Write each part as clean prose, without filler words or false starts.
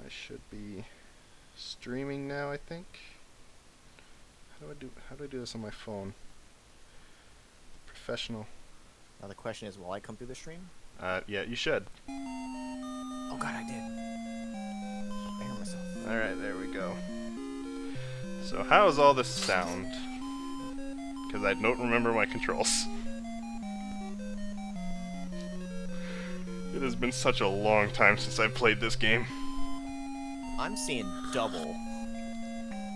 I should be streaming now, I think. How do I do this on my phone? Professional. Now the question is, will I come through the stream? Yeah, you should. Oh god, I did. I hear myself. Alright, there we go. So how does all this sound? Because I don't remember my controls. It has been such a long time since I've played this game. I'm seeing double.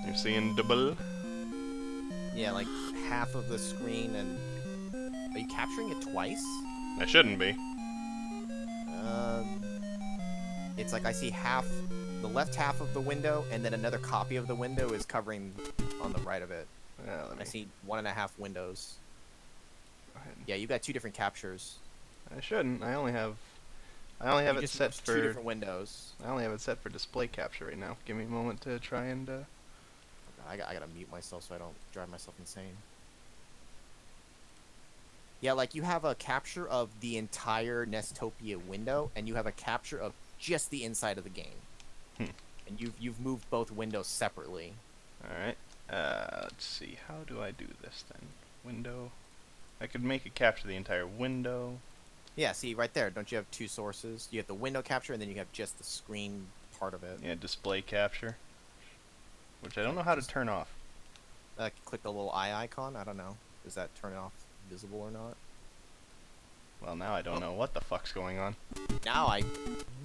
You're seeing double? Yeah, like half of the screen and... Are you capturing it twice? I shouldn't be. It's like I see half, the left half of the window, and then another copy of the window is covering on the right of it. I see 1.5 windows. Yeah, you got 2 different captures. I shouldn't. I only have it set for 2 different windows. I only have it set for display capture right now. Give me a moment to try and I gotta mute myself so I don't drive myself insane. Yeah, like you have a capture of the entire Nestopia window, and you have a capture of just the inside of the game. And you've moved both windows separately. Alright. Let's see. How do I do this then? Window. I could make it capture the entire window. Yeah, see right there. Don't you have 2 sources? You have the window capture, and then you have just the screen part of it. Yeah, display capture. Which I don't know how to turn off. Click the little eye icon. I don't know. Does that turn it off visible or not? Well, now I don't know what the fuck's going on. Now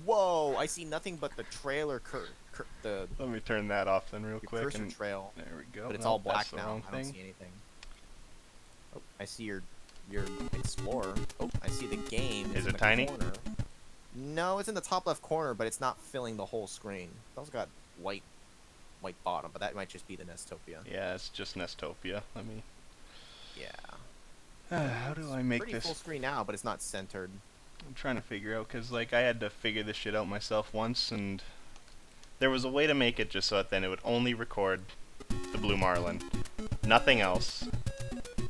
Whoa! I see nothing but the trailer Let me turn that off then real quick. Cursor trail. There we go. But it's all black that's the now. wrong I don't thing. see anything. Oh, I see your Explorer. Oh, I see the game. Is in it the tiny? corner. No, it's in the top left corner, but it's not filling the whole screen. It's also got white bottom, but that might just be the Nestopia. Yeah, it's just Nestopia. Let me... Yeah. how do I make pretty this... full screen now, but it's not centered. I'm trying to figure out, because like, I had to figure this shit out myself once, and there was a way to make it just so that then it would only record the Blue Marlin. Nothing else.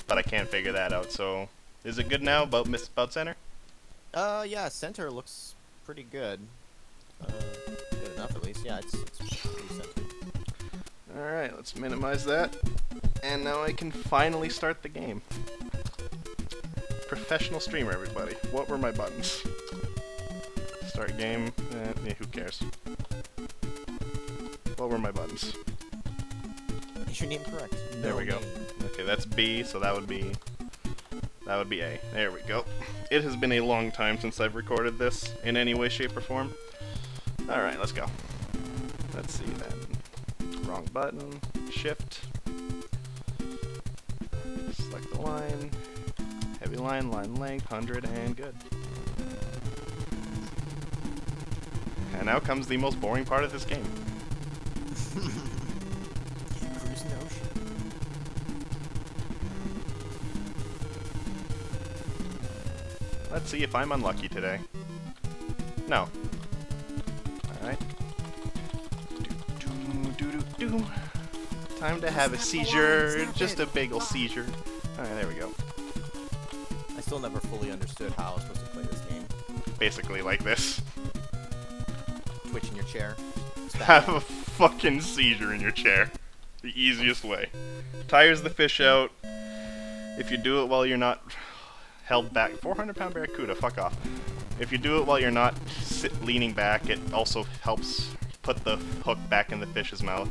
But I can't figure that out, so... Is it good now, about center? Yeah, center looks pretty good. Good enough at least. Yeah, it's pretty centered. Alright, let's minimize that. And now I can finally start the game. Professional streamer, everybody. What were my buttons? Start game. Yeah, who cares? What were my buttons? Is your name correct? There we go. Okay, that's B, so that would be A. There we go. It has been a long time since I've recorded this in any way, shape, or form. Alright, let's go. Let's see then. Wrong button. Shift. Select the line. Heavy line, line length, 100, and good. And now comes the most boring part of this game. Cruising ocean. Let's see if I'm unlucky today. No. Alright. Time to have a seizure. Just a big ol' seizure. Alright, there we go. I still never fully understood how I was supposed to play this game. Basically like this. Twitch in your chair. Have a fucking seizure in your chair. The easiest way. Tires the fish out. If you do it while you're not held back. 400-pound barracuda, fuck off. If you do it while you're not leaning back, it also helps put the hook back in the fish's mouth.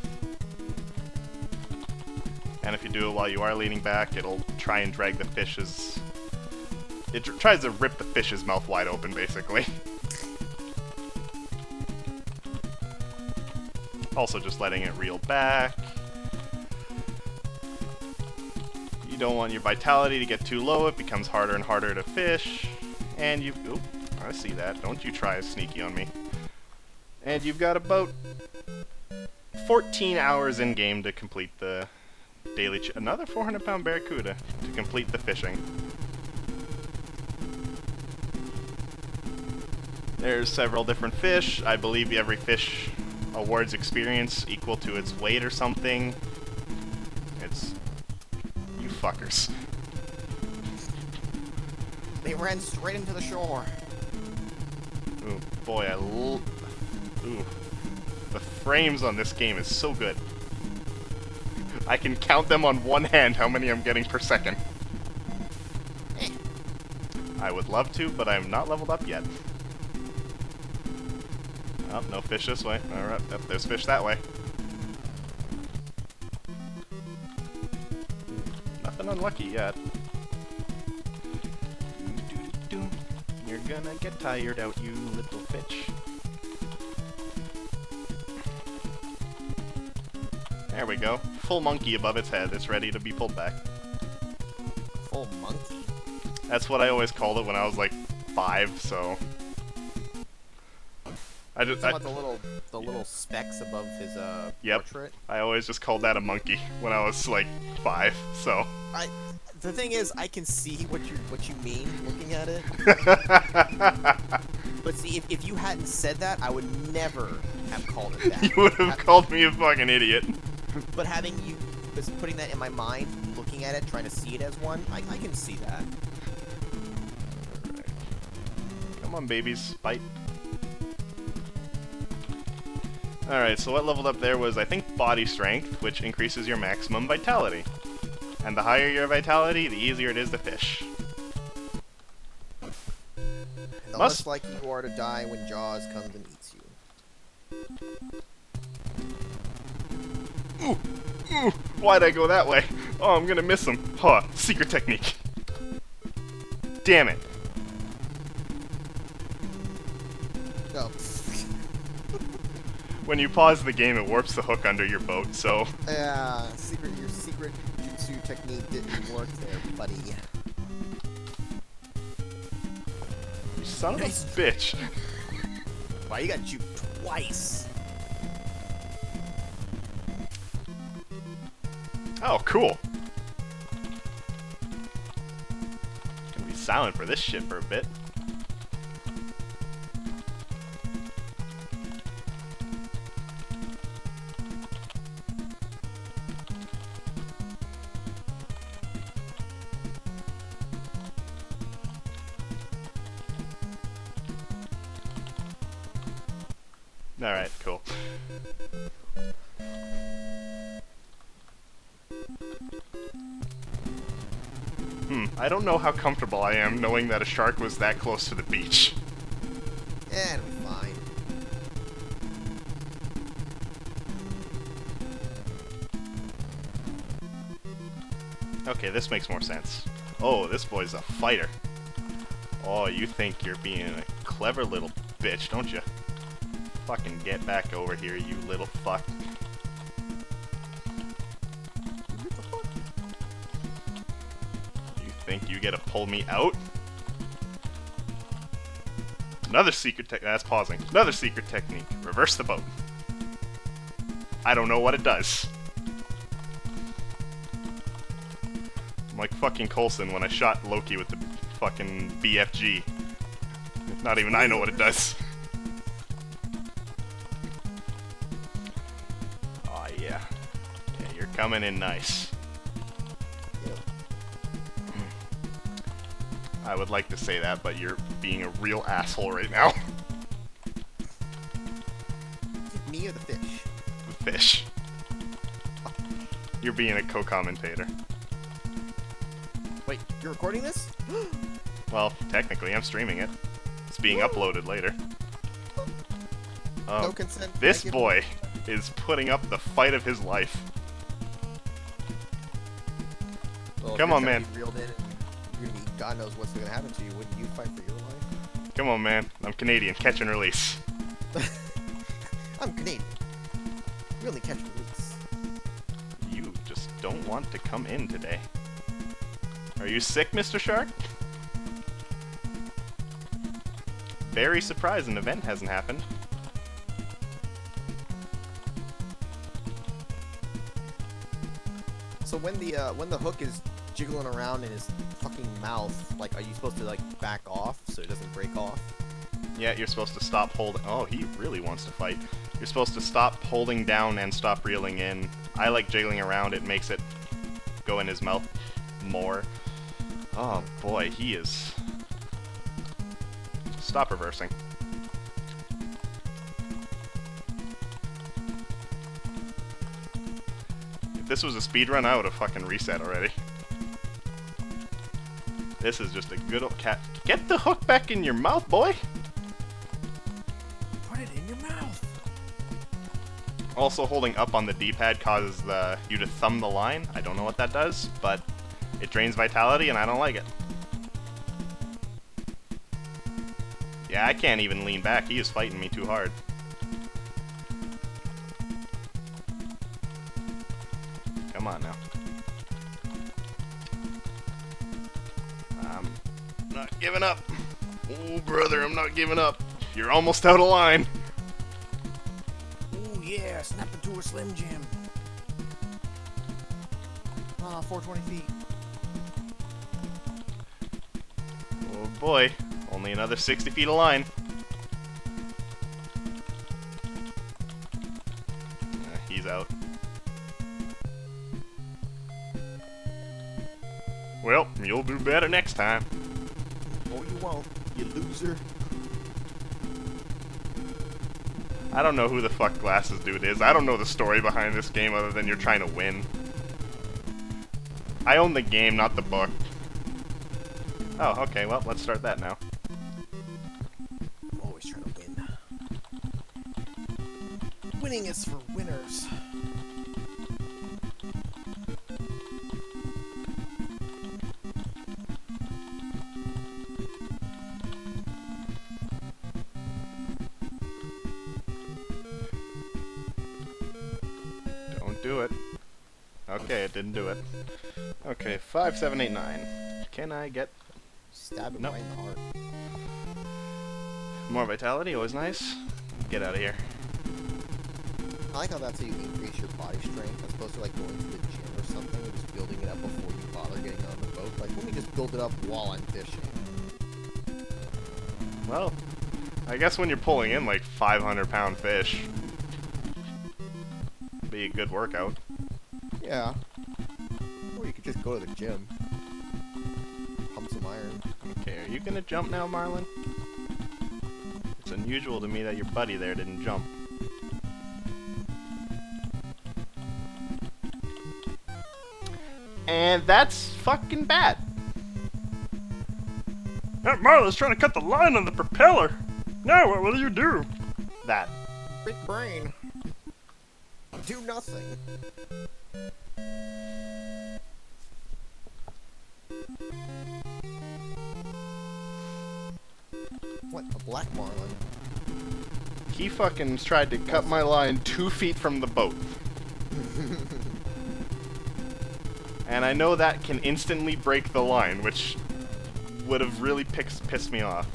And if you do it while you are leaning back, it'll try and drag the fish's... It tries to rip the fish's mouth wide open, basically. Also just letting it reel back. You don't want your vitality to get too low, it becomes harder and harder to fish. And you... Oop, I see that. Don't you try sneaky on me. And you've got about 14 hours in-game to complete the daily... Another 400-pound barracuda to complete the fishing. There's several different fish. I believe every fish awards experience equal to its weight or something. It's... You fuckers. They ran straight into the shore. Ooh, boy, ooh. frames on this game is so good. I can count them on one hand how many I'm getting per second. I would love to, but I'm not leveled up yet. Oh, no fish this way. Alright, oh, there's fish that way. Nothing unlucky yet. You're gonna get tired out, you little fish. There we go. Full monkey above its head. It's ready to be pulled back. Full monkey? That's what I always called it when I was like 5, so... I just... About the little specks above his portrait? I always just called that a monkey when I was like 5, so... The thing is, I can see what you mean looking at it. But see, if you hadn't said that, I would never have called it that. You would have called me a fucking idiot. But having you just putting that in my mind, looking at it, trying to see it as one, I can see that. Right. Come on, babies, bite. Alright, so what leveled up there was, I think, body strength, which increases your maximum vitality. And the higher your vitality, the easier it is to fish. And the less likely you are to die when Jaws comes and eats you. Ooh! Ooh! Why'd I go that way? Oh, I'm gonna miss him. Huh, secret technique. Damn it. No. When you pause the game, it warps the hook under your boat, so... Yeah, your secret jutsu technique didn't work there, buddy. You son of a bitch. Wow, you got juked twice. Oh, cool. Gonna be silent for this shit for a bit. Alright, cool. I don't know how comfortable I am knowing that a shark was that close to the beach. Yeah, it'll be fine. Okay, this makes more sense. Oh, this boy's a fighter. Oh, you think you're being a clever little bitch, don't you? Fucking get back over here, you little fuck. You think you get to pull me out? Another secret technique. That's pausing. Another secret technique. Reverse the boat. I don't know what it does. I'm like fucking Coulson when I shot Loki with the fucking BFG. Not even I know what it does. Aw, yeah. Yeah, you're coming in nice. I would like to say that, but you're being a real asshole right now. Me or the fish? The fish. You're being a co-commentator. Wait, you're recording this? Well, technically, I'm streaming it. It's being uploaded later. No consent. This boy is putting up the fight of his life. Well, come on, man. Reeled in, you're gonna be, God knows what's gonna happen to you. Wouldn't you fight for your life? Come on, man. I'm Canadian. Catch and release. I'm Canadian. We only catch and release. You just don't want to come in today. Are you sick, Mr. Shark? Very surprised an event hasn't happened. So when the hook is jiggling around in his fucking mouth, like, are you supposed to like back off so it doesn't break off? Yeah, you're supposed to stop holding. Oh, he really wants to fight. You're supposed to stop holding down and stop reeling in. I like jiggling around. It makes it go in his mouth more. Oh boy, he is. Stop reversing. If this was a speed run, I would have fucking reset already. This is just a good old cat. Get the hook back in your mouth, boy! Put it in your mouth! Also, holding up on the D-pad causes you to thumb the line. I don't know what that does, but it drains vitality and I don't like it. Yeah, I can't even lean back. He is fighting me too hard. Come on now. I'm not giving up. Oh, brother, I'm not giving up. You're almost out of line. Oh, yeah, snap into a Slim Jim. Ah, 420 feet. Oh, boy. Only another 60 feet of line. He's out. Well, you'll do better next time. Oh, you won't, you loser. I don't know who the fuck Glasses Dude is. I don't know the story behind this game other than you're trying to win. I own the game, not the book. Oh, okay, well, let's start that now. I'm always trying to win. Winning is for winners. Don't do it. Okay, it didn't do it. Okay, 5, 7, 8, 9. Can I get... Stab him Nope. right in the heart. More vitality, always nice. Get out of here. I like how that's how you increase your body strength as opposed to like going to the gym or something and just building it up before you bother getting on the boat. Like, let me just build it up while I'm fishing. Well, I guess when you're pulling in like 500-pound fish, be a good workout. Yeah. Or you could just go to the gym. Pump some iron. Okay, are you gonna jump now, Marlin? It's unusual to me that your buddy there didn't jump. And that's fucking bad. That Marlin's trying to cut the line on the propeller. Now what will you do? That. Big brain. Do nothing. What, a black marlin? He fucking tried to cut my line 2 feet from the boat. And I know that can instantly break the line, which would have really pissed me off.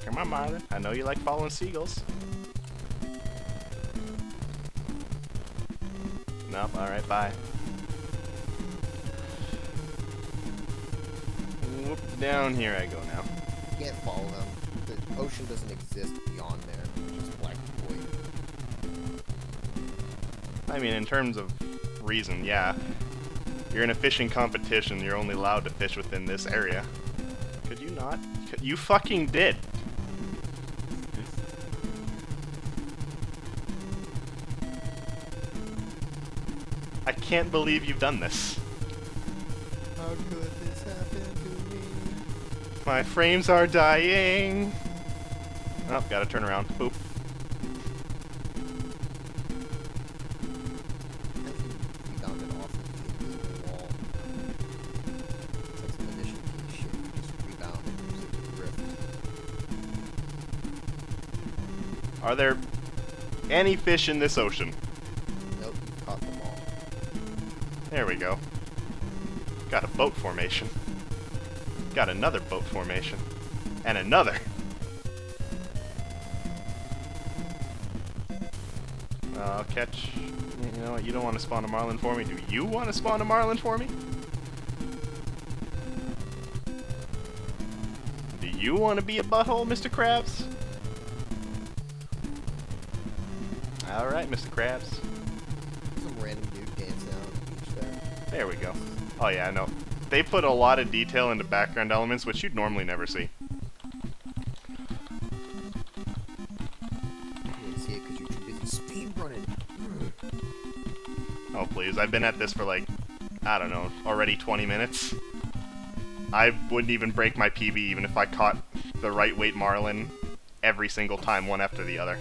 Come on, Marlin. I know you like following seagulls. Nope, alright, bye. Whoop, down here I go now. You can't follow them. The ocean doesn't exist beyond there. It's just black and void. I mean, in terms of reason, yeah. You're in a fishing competition, you're only allowed to fish within this area. Could you not? You fucking did! I can't believe you've done this. How could this happen to me? My frames are dying! Oh, gotta turn around. Boop. I think we found it off of the invisible wall. It's like some initial shit. You just rebound and use it to drift. Are there any fish in this ocean? Nope, you've caught them all. There we go. Got a boat formation. Got another boat formation. And another! I'll catch... You know what, you don't want to spawn a marlin for me. Do you want to spawn a marlin for me? Do you want to be a butthole, Mr. Krabs? Alright, Mr. Krabs. Some random dude dancing out on the beach there. There we go. Oh yeah, I know. They put a lot of detail into background elements, which you'd normally never see. You didn't see it because you're too busy speed running. Oh, please. I've been at this for like, I don't know, already 20 minutes. I wouldn't even break my PB even if I caught the right weight marlin every single time, one after the other.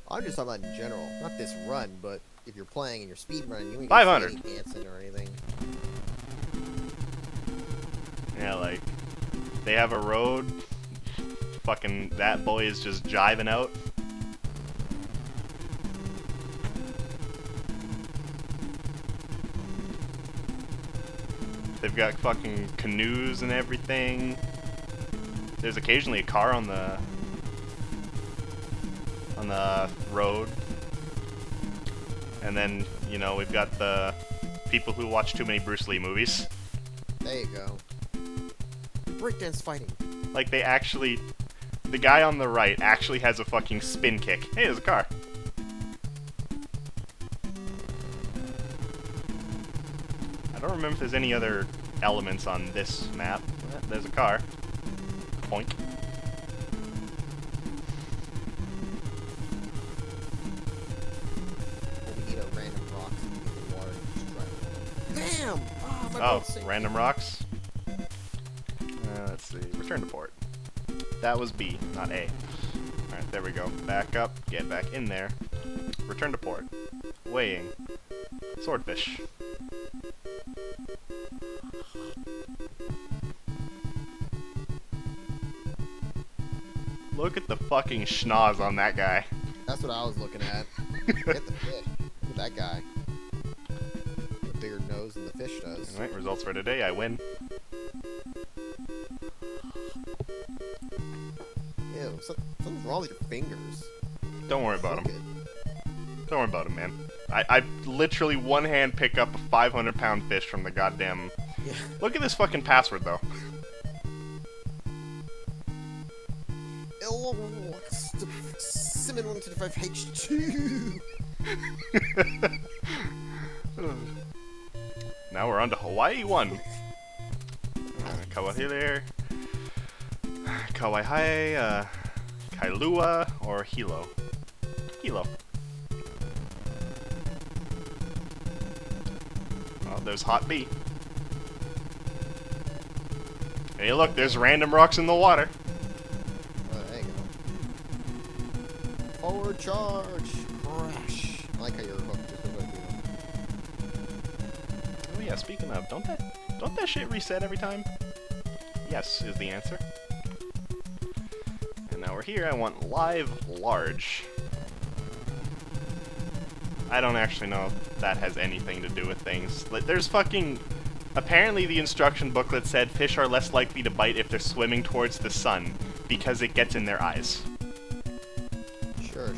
I'm just talking about in general. Not this run, but if you're playing and you're speed running, you ain't 500. gonna see any dancing or anything. Yeah, like, they have a road. Fucking, that boy is just jiving out. They've got fucking canoes and everything. There's occasionally a car on the road. And then, you know, we've got the people who watch too many Bruce Lee movies. There you go. Breakdance fighting. Like, they actually... The guy on the right actually has a fucking spin kick. Hey, there's a car. I don't remember if there's any other elements on this map. There's a car. Boink. We need a random rock so we get the water and just drive along. Damn! Oh, my Oh, boat's sinking. random rocks. Let's see. Return to port. That was B, not A. Alright, there we go. Back up. Get back in there. Return to port. Weighing. Swordfish. Look at the fucking schnoz on that guy. That's what I was looking at. Get the fish. Look at that guy. A bigger nose than the fish does. Alright, results for today. I win. Ew, something's wrong with your fingers. Don't worry about Look him. Don't worry about him, man. I literally one hand pick up a 500-pound fish from the goddamn... Yeah. Look at this fucking password, though. Simon 125H2. Now we're on to Hawaii 1. Kawahile, Kauai, Kailua, or Hilo. Hilo. Oh, there's Hot B. Hey, look, there's random rocks in the water. Oh, there you go. Forward charge. Crash. I like how you're hooked. Just like Oh yeah, speaking of, don't that shit reset every time? Yes, is the answer. And now we're here, I want live large. I don't actually know if that has anything to do with things. Like, there's fucking... Apparently the instruction booklet said fish are less likely to bite if they're swimming towards the sun, because it gets in their eyes. Sure.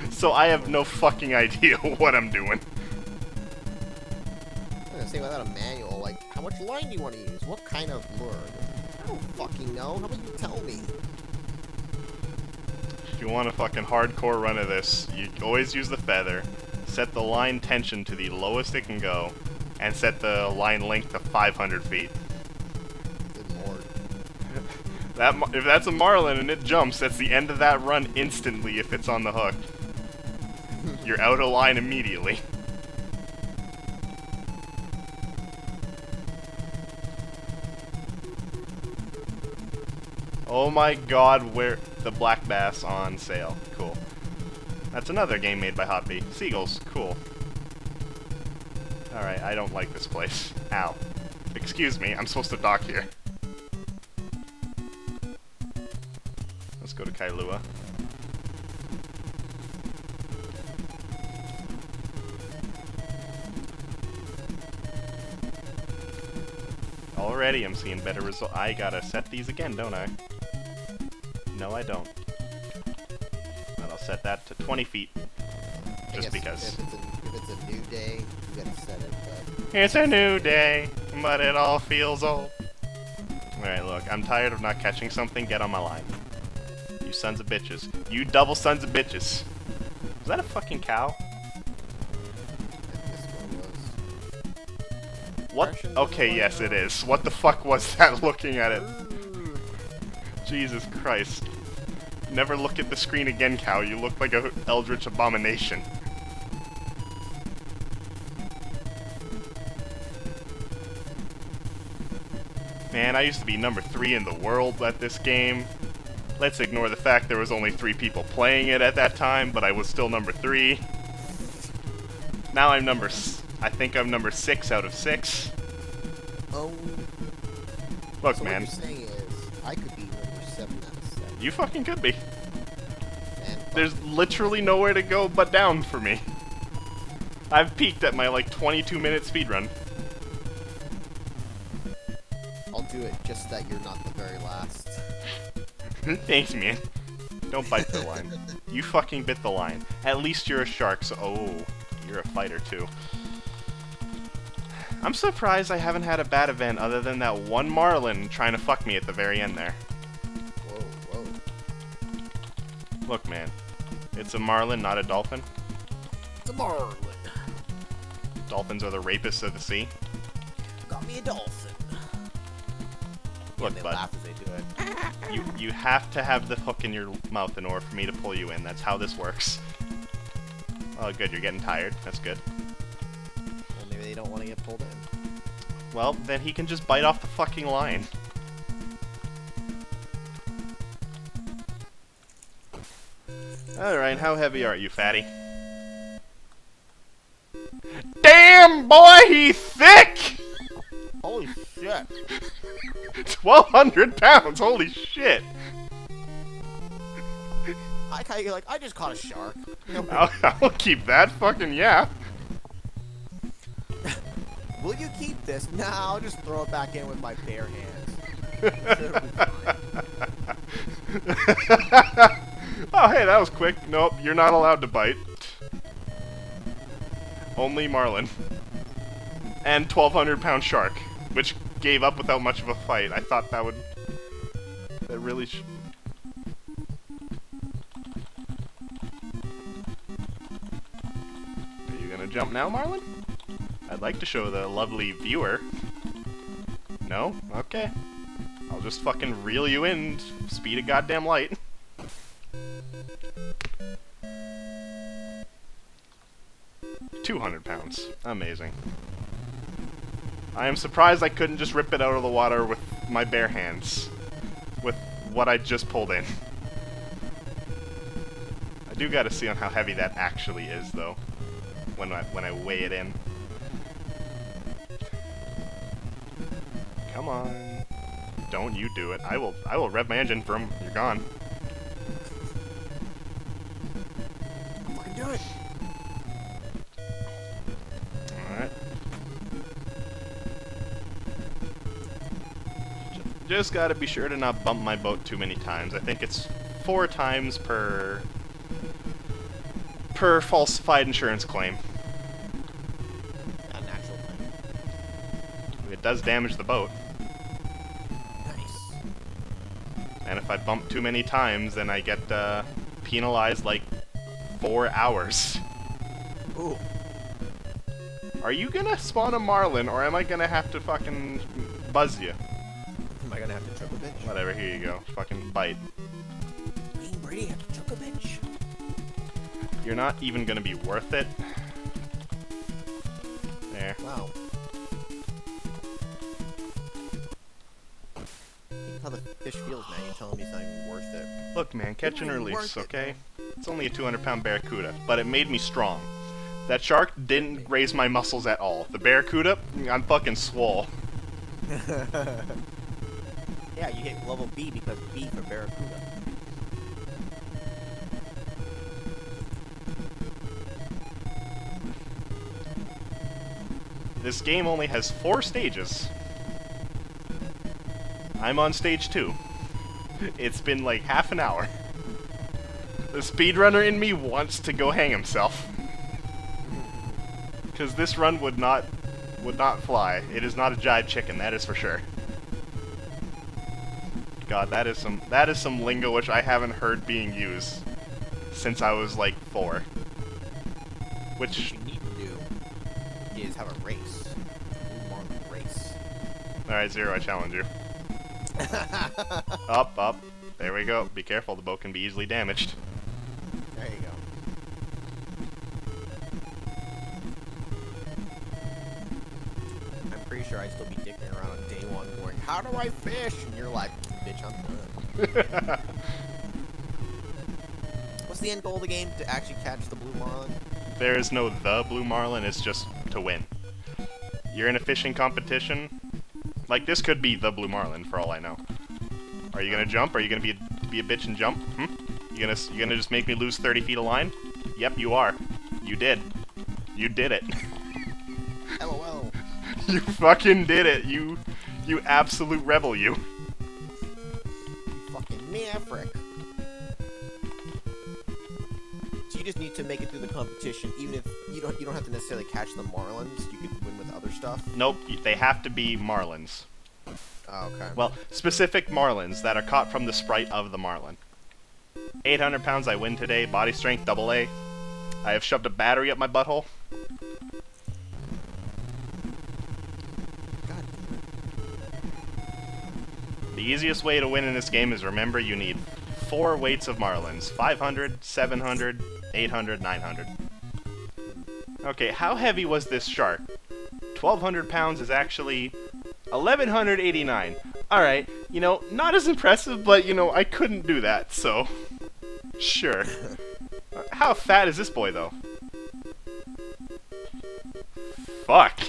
So I have no fucking idea what I'm doing. I'm gonna say without a manual, like, how much line do you want to use? What kind of lure? I don't fucking know. How about you tell me? If you want a fucking hardcore run of this, you always use the feather, set the line tension to the lowest it can go, and set the line length to 500 feet. Good lord. If that's a marlin and it jumps, that's the end of that run instantly if it's on the hook. You're out of line immediately. Oh my god, where the black bass on sale. Cool. That's another game made by Hot B. Seagulls, cool. Alright, I don't like this place. Ow. Excuse me, I'm supposed to dock here. Let's go to Kailua. Already I'm seeing better results. I gotta set these again, don't I? No, I don't. But I'll set that to 20 feet. I Just guess because. If it's a new day, you gotta set it, but... It's a new day, but it all feels old. Alright, look, I'm tired of not catching something. Get on my line. You sons of bitches. You double sons of bitches. Is that a fucking cow? This one was... What? Impressions Okay, of the yes, line. it is. What the fuck was that looking at it? Jesus Christ. Never look at the screen again, cow. You look like a eldritch abomination. Man, I used to be number 3 in the world at this game. Let's ignore the fact there was only 3 people playing it at that time, but I was still number 3. Now I'm I think I'm number 6 out of 6. Oh. Look, So man. what you're saying is, I could be number 7 out of 7. You fucking could be. And There's literally nowhere to go but down for me. I've peaked at my, like, 22-minute speedrun. I'll do it just that you're not the very last. Thanks, man. Don't bite the line. You fucking bit the line. At least you're a shark, so... Oh, you're a fighter, too. I'm surprised I haven't had a bad event other than that one Marlin trying to fuck me at the very end there. Whoa, whoa. Look, man. It's a Marlin, not a dolphin. It's a Marlin. Dolphins are the rapists of the sea. Got me a dolphin. Look, and they bud. laugh as they do it. You have to have the hook in your mouth in order for me to pull you in. That's how this works. Oh, good. You're getting tired. That's good. Well, maybe they don't want to get pulled in. Well, then he can just bite off the fucking line. Alright, how heavy are you, fatty? Damn, boy, he's thick! Holy shit. 1,200 pounds, holy shit! I kind of like, I just caught a shark. No I'll keep that, fucking yeah. Will you keep this? Nah, I'll just throw it back in with my bare hands. It'll be fine. Oh, hey, that was quick. Nope, you're not allowed to bite. Only Marlin. And 1,200-pound shark, which gave up without much of a fight. I thought that would... That really should... Are you gonna jump now, Marlin? I'd like to show the lovely viewer. No? Okay. I'll just fucking reel you in, speed of goddamn light. £200. Amazing. I am surprised I couldn't just rip it out of the water with my bare hands. With what I just pulled in. I do gotta see on how heavy that actually is, though. When I weigh it in. Come on. Don't you do it. I will rev my engine for him. You're gone. Fucking do it. Alright. Just gotta be sure to not bump my boat too many times. I think it's 4 times per falsified insurance claim. A natural thing. It does damage the boat. Nice. And if I bump too many times, then I get penalized like 4 hours. Ooh. Are you gonna spawn a Marlin, or am I gonna have to fucking buzz you? Am I gonna have to choke a bitch? Whatever, here you go. Fucking bite. Me and Brady have to choke a bitch. You're not even gonna be worth it. There. Wow. You how the fish feels, man. You're telling me it's not even worth it. Look, man, catch and It's release, worth it, okay? man. It's only a 200-pound barracuda, but it made me strong. That shark didn't raise my muscles at all. The barracuda, I'm fucking swole. Yeah, you hit level B because B for barracuda. This game only has 4 stages. I'm on stage 2. It's been like half an hour. The speedrunner in me wants to go hang himself. Because this run would not fly. It is not a jive chicken, that is for sure. God, that is some lingo which I haven't heard being used since I was like 4. What Which, you need to do is have a race. Blue Marlin race. alright, Zero, I challenge you. Up, up. There we go. Be careful, the boat can be easily damaged. There you go. I'm pretty sure I'd still be dick Running around on day one going, how do I fish? And you're like, bitch, I'm done. What's the end goal of the game? To actually catch the Blue Marlin? There is no the Blue Marlin, it's just to win. You're in a fishing competition. Like, this could be the Blue Marlin, for all I know. Are you gonna jump? Are you gonna be a bitch and jump? You gonna just make me lose 30 feet of line? Yep, you are. You did. You did it. LOL. You fucking did it. You absolute rebel, you. You fucking maverick. So you just need to make it through the competition, even if you don't have to necessarily catch the Marlins. You could win with other stuff. Nope, they have to be Marlins. Oh, okay. Well, specific Marlins that are caught from the sprite of the Marlin. 800 pounds, I win today. Body strength, AA. I have shoved a battery up my butthole. God. The easiest way to win in this game is, remember, you need 4 weights of Marlins. 500, 700, 800, 900. Okay, how heavy was this shark? 1,200 pounds is actually 1,189. Alright, you know, not as impressive, but, you know, I couldn't do that, so... Sure. How fat is this boy, though? Fuck.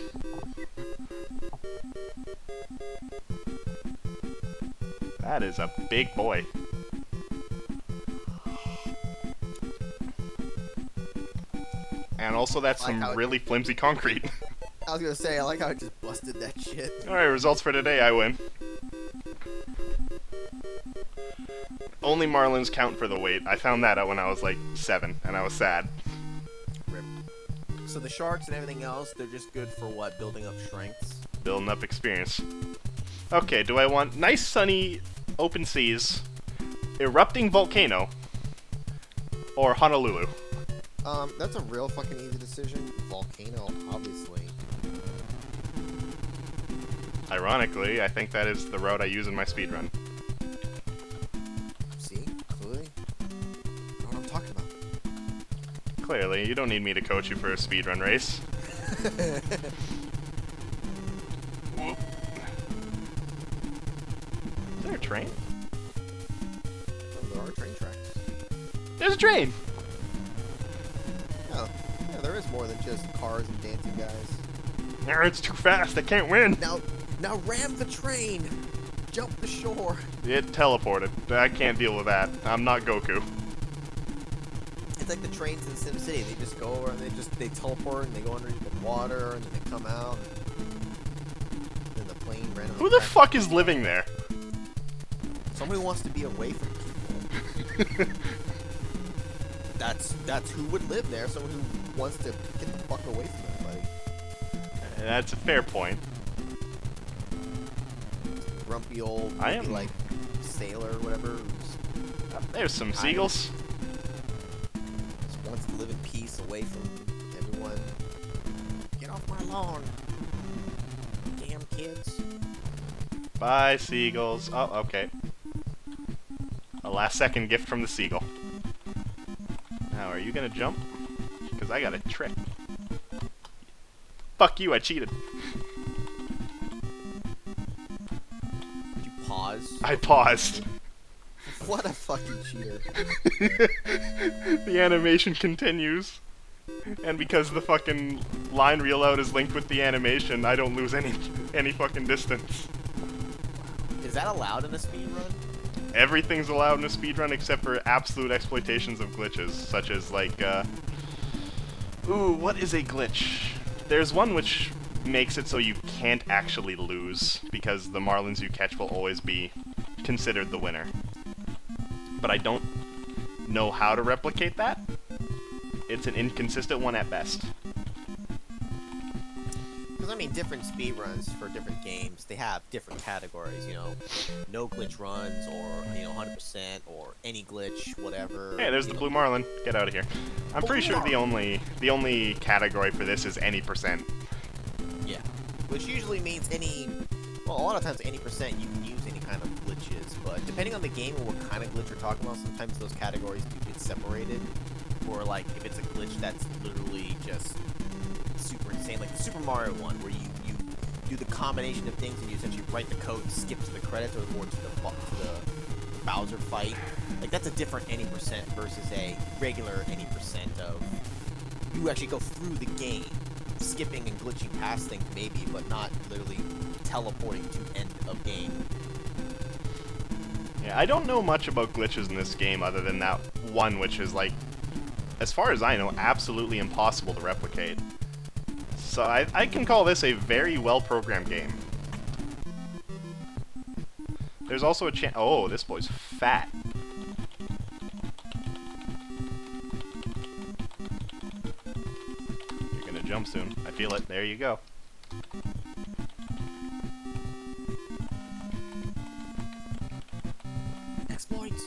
That is a big boy. And also, that's some really flimsy concrete. I was gonna say, I like how I just busted that shit. Alright, results for today, I win. Only Marlins count for the weight. I found that out when I was like 7, and I was sad. Rip. So the sharks and everything else, they're just good for what? Building up strengths? Building up experience. Okay, do I want nice sunny open seas, erupting volcano, or Honolulu? That's a real fucking easy decision. Volcano, obviously. Ironically, I think that is the route I use in my speedrun. See? Clearly. I know what I'm talking about. Clearly, you don't need me to coach you for a speedrun race. Whoop. Is there a train? Oh, there are train tracks. There's a train! Oh. Yeah, there is more than just cars and dancing guys. It's too fast, I can't win! Now ram the train! Jump the shore! It teleported. I can't deal with that. I'm not Goku. It's like the trains in SimCity. They just go over and they teleport and they go underneath the water and then they come out. And then the plane randomly... Who the fuck is living there? Someone who wants to be away from people. That's who would live there. Someone who wants to get the fuck away from everybody. That's a fair point. Grumpy old, maybe like sailor or whatever. Who's There's some seagulls. just wants to live in peace away from everyone. Get off my lawn, damn kids. Bye, seagulls. Oh, okay. A last-second gift from the seagull. Now, are you gonna jump? Because I got a trick. Fuck you, I cheated. Did you pause? I paused. What a fucking cheater. The animation continues. And because the fucking line reload is linked with the animation, I don't lose any fucking distance. Is that allowed in a speedrun? Everything's allowed in a speedrun except for absolute exploitations of glitches, such as like, ooh, what is a glitch? There's one which makes it so you can't actually lose, because the Marlins you catch will always be considered the winner. But I don't know how to replicate that. It's an inconsistent one at best. Because, I mean, different speedruns for different games, they have different categories, you know, no glitch runs, or, you know, 100%, or any glitch, whatever. Hey, there's the Blue Marlin. Get out of here. I'm pretty sure the only category for this is any percent. Yeah, which usually means any, well, a lot of times any percent you can use any kind of glitches, but depending on the game and what kind of glitch you're talking about, sometimes those categories do get separated. Or, like, if it's a glitch that's literally just super insane, like the Super Mario one, where you do the combination of things, and you essentially write the code, skip to the credits, or to the Bowser fight. Like, that's a different any percent versus a regular any percent of you actually go through the game, skipping and glitching past things maybe, but not literally teleporting to end of game. Yeah, I don't know much about glitches in this game other than that one, which is, like, as far as I know, absolutely impossible to replicate. So I can call this a very well-programmed game. There's also a chance... Oh, this boy's fat. You're gonna jump soon. I feel it. There you go. Exploits.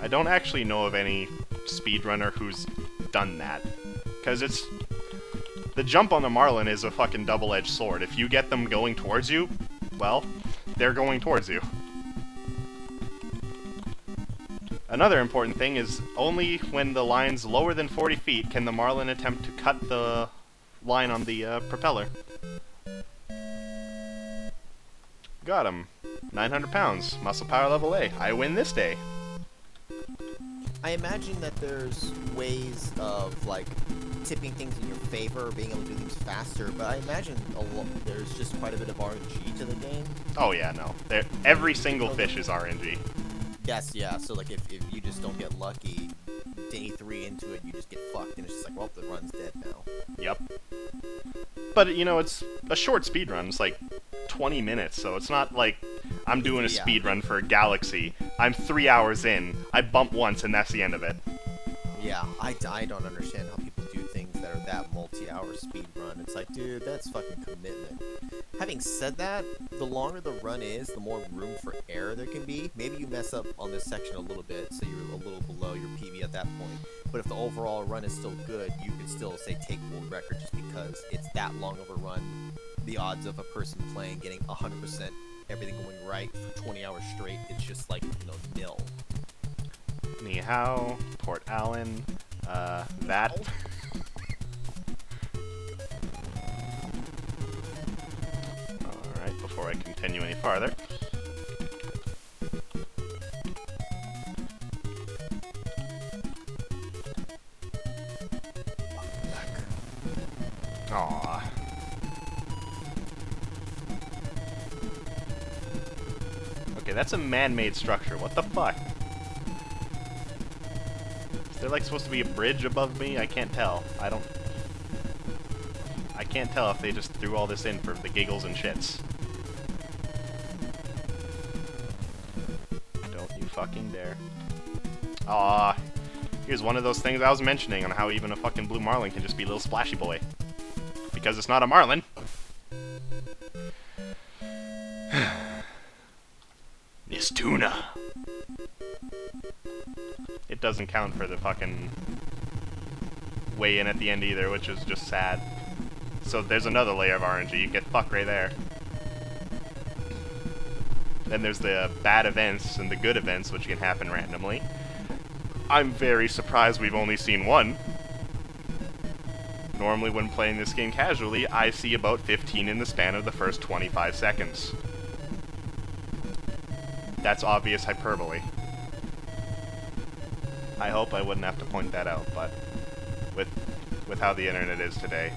I don't actually know of any speedrunner who's done that. Because it's... The jump on the Marlin is a fucking double-edged sword. If you get them going towards you, well, they're going towards you. Another important thing is only when the line's lower than 40 feet can the Marlin attempt to cut the line on the propeller. Got him. 900 pounds. Muscle power level A. I win this day. I imagine that there's ways of, like, tipping things in your favor, being able to do things faster, but I imagine there's just quite a bit of RNG to the game. Oh yeah, no. Every single fish is RNG. Yes, yeah, so like if you just don't get lucky, day 3 into it, you just get fucked, and it's just like, well, the run's dead now. Yep. But, you know, it's a short speed run. It's like 20 minutes, so it's not like I'm doing a speed run for a Galaxy. I'm 3 hours in, I bump once, and that's the end of it. Yeah, I don't understand how people do things that are that multi-hour speed run. It's like, dude, that's fucking commitment. Having said that, the longer the run is, the more room for error there can be. Maybe you mess up on this section a little bit, so you're a little below your PB at that point. But if the overall run is still good, you can still say take world record just because it's that long of a run. The odds of a person playing getting 100% everything going right for 20 hours straight, it's just like, you know, nil. Ni hao, Port Allen, that. Alright, before I continue any farther. Aww. Okay, that's a man-made structure. What the fuck? Is there like supposed to be a bridge above me? I can't tell. I can't tell if they just threw all this in for the giggles and shits. Don't you fucking dare. Aw. Here's one of those things I was mentioning on how even a fucking Blue Marlin can just be a little splashy boy. Because it's not a Marlin. This tuna. It doesn't count for the fucking way in at the end either, which is just sad. So there's another layer of RNG. You get fucked right there. Then there's the bad events and the good events, which can happen randomly. I'm very surprised we've only seen one. Normally when playing this game casually, I see about 15 in the span of the first 25 seconds. That's obvious hyperbole. I hope I wouldn't have to point that out, but with how the internet is today.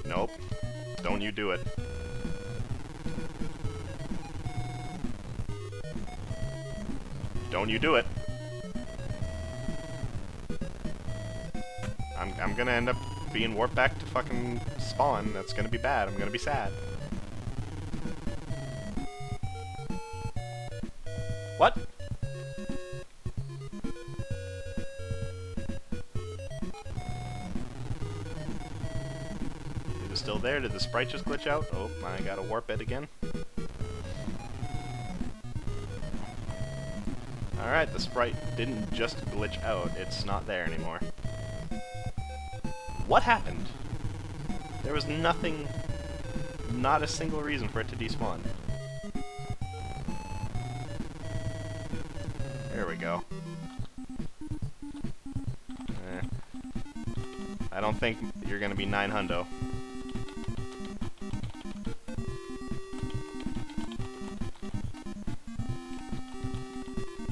Nope. Don't you do it. Don't you do it. I'm gonna end up being warped back to fucking spawn. That's gonna be bad. I'm gonna be sad. What? Is it still there? Did the sprite just glitch out? Oh, I gotta warp it again. Alright, the sprite didn't just glitch out. It's not there anymore. What happened? There was nothing, not a single reason for it to despawn. There we go. I don't think you're gonna be 9 hundo.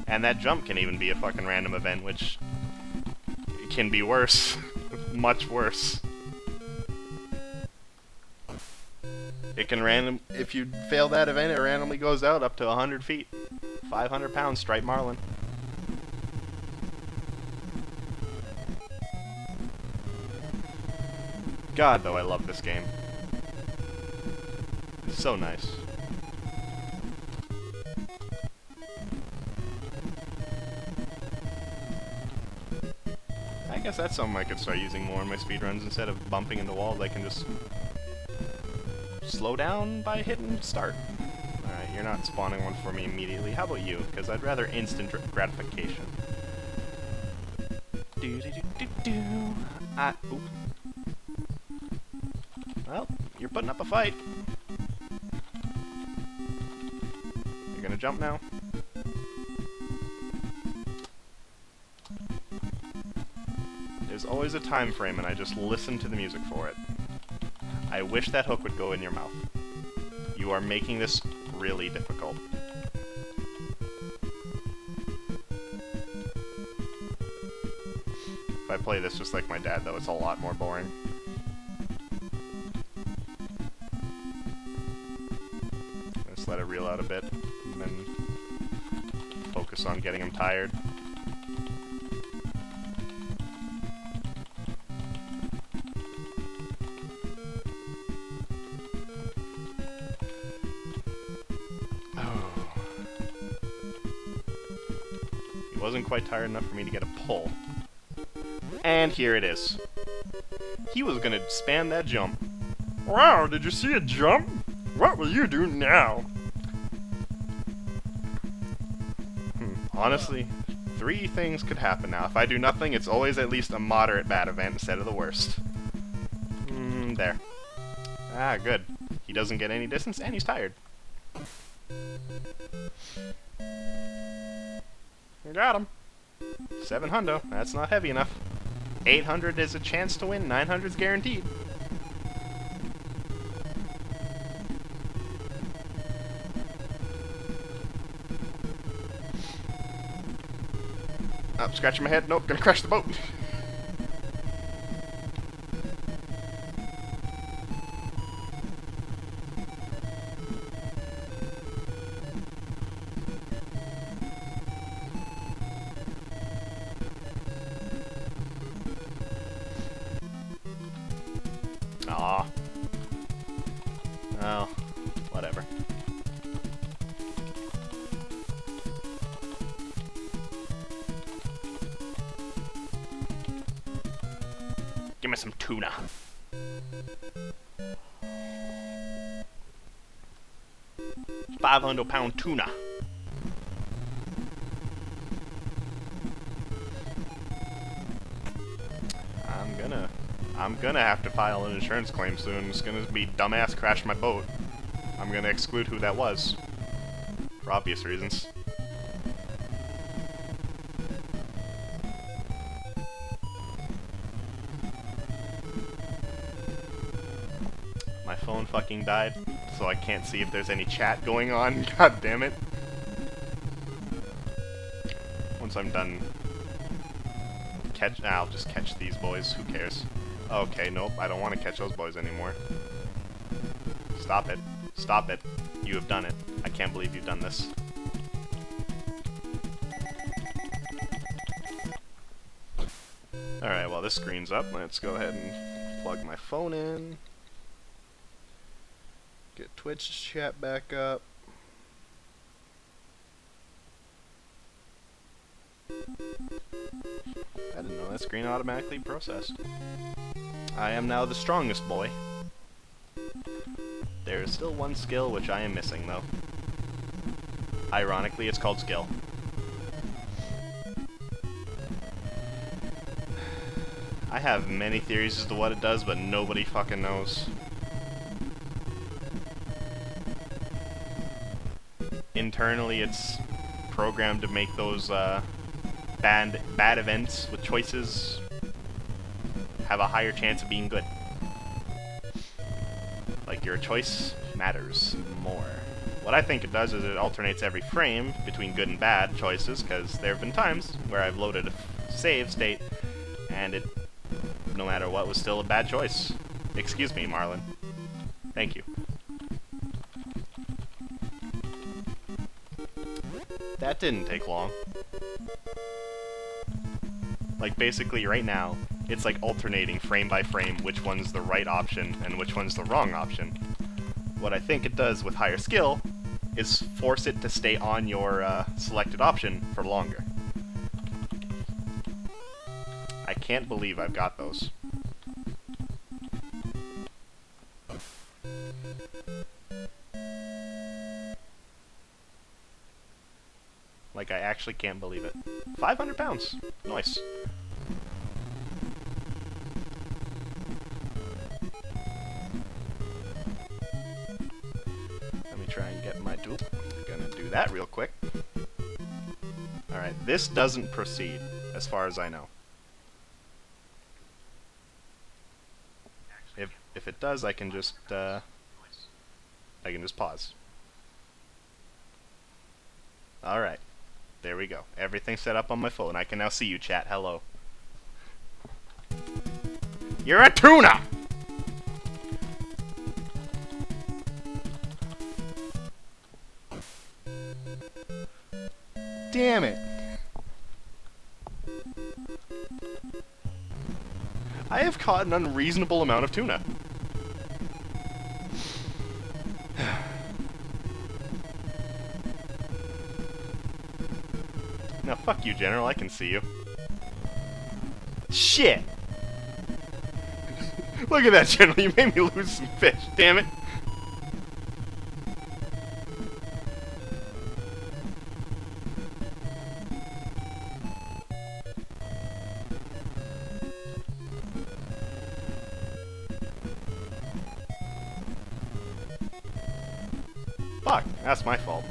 And that jump can even be a fucking random event, which can be worse. Much worse. It can if you fail that event, it randomly goes out up to 100 feet. 500 pounds, striped marlin. God, though, I love this game. It's so nice. I guess that's something I could start using more in my speedruns. Instead of bumping into walls, I can just slow down by hitting start. Alright, you're not spawning one for me immediately. How about you? Because I'd rather instant gratification. Do-do-do-do-do. Oop. Well, you're putting up a fight. You're gonna jump now. There's always a time frame, and I just listen to the music for it. I wish that hook would go in your mouth. You are making this really difficult. If I play this just like my dad, though, it's a lot more boring. Just let it reel out a bit, and then focus on getting him tired. Wasn't quite tired enough for me to get a pull. And here it is. He was gonna spam that jump. Wow, did you see a jump? What will you do now? Honestly, 3 things could happen now. If I do nothing, it's always at least a moderate bad event instead of the worst. There. Ah, good. He doesn't get any distance, and he's tired. You got him. 7 hundo. That's not heavy enough. 800 is a chance to win. 900 is guaranteed. Oh, scratching my head. Nope, gonna crash the boat. Aw. Oh, whatever. Give me some tuna. £500 tuna. I'm gonna have to file an insurance claim soon. It's gonna be dumbass crashed my boat. I'm gonna exclude who that was. For obvious reasons. My phone fucking died, so I can't see if there's any chat going on. God damn it. Once I'm done I'll just catch these boys, who cares? Okay, nope, I don't want to catch those boys anymore. Stop it. Stop it. You have done it. I can't believe you've done this. Alright, well this screen's up. Let's go ahead and plug my phone in. Get Twitch chat back up. I didn't know that screen automatically processed. I am now the strongest boy. There is still one skill which I am missing, though. Ironically, it's called skill. I have many theories as to what it does, but nobody fucking knows. Internally, it's programmed to make those bad events with choices have a higher chance of being good. Like, your choice matters more. What I think it does is it alternates every frame between good and bad choices, because there have been times where I've loaded a save state, and it, no matter what, was still a bad choice. Excuse me, Marlin. Thank you. That didn't take long. Like, basically, right now, it's like alternating frame by frame which one's the right option and which one's the wrong option. What I think it does with higher skill is force it to stay on your selected option for longer. I can't believe I've got those. Like, I actually can't believe it. 500 pounds. Nice. Let me try and get my tool. Gonna do that real quick. Alright, this doesn't proceed, as far as I know. If it does, I can just pause. Alright. There we go. Everything's set up on my phone. I can now see you, chat. Hello. You're a tuna! Damn it. I have caught an unreasonable amount of tuna. Now, fuck you, General. I can see you. Shit! Look at that, General. You made me lose some fish. Damn it. Fuck. That's my fault.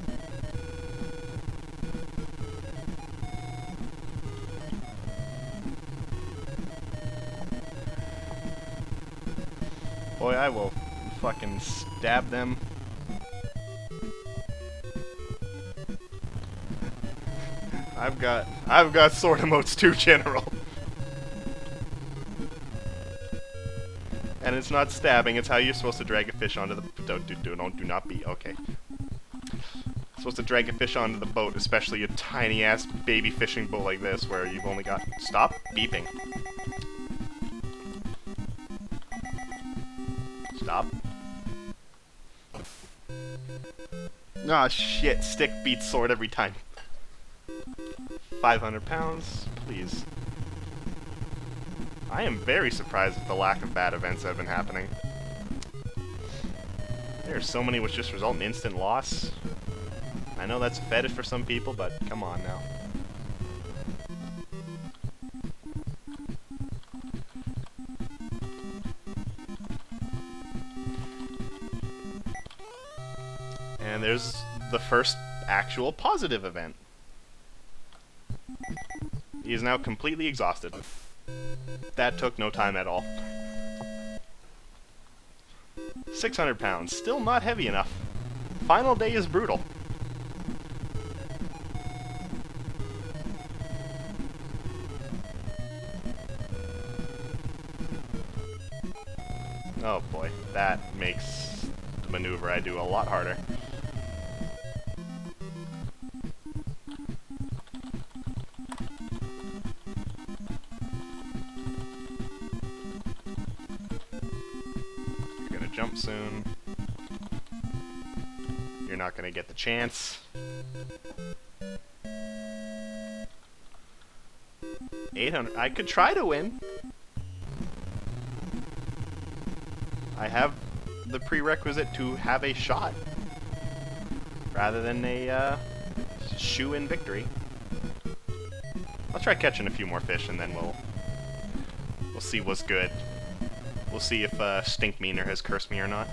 Boy, I will fucking stab them. I've got sword emotes too, General. And it's not stabbing, it's how you're supposed to drag a fish onto the do not be okay. Supposed to drag a fish onto the boat, especially a tiny ass baby fishing boat like this where you've only got stop beeping. Stop. Ah, shit. Stick beats sword every time. 500 pounds, please. I am very surprised at the lack of bad events that have been happening. There are so many which just result in instant loss. I know that's a fetish for some people, but come on now. And there's the first actual positive event. He is now completely exhausted. That took no time at all. 600 pounds, still not heavy enough. Final day is brutal. Oh boy, that makes the maneuver I do a lot harder. You're gonna jump soon. You're not gonna get the chance. 800. I could try to win. I have the prerequisite to have a shot rather than a shoe-in victory. I'll try catching a few more fish and then we'll see what's good. We'll see if Stink Meaner has cursed me or not.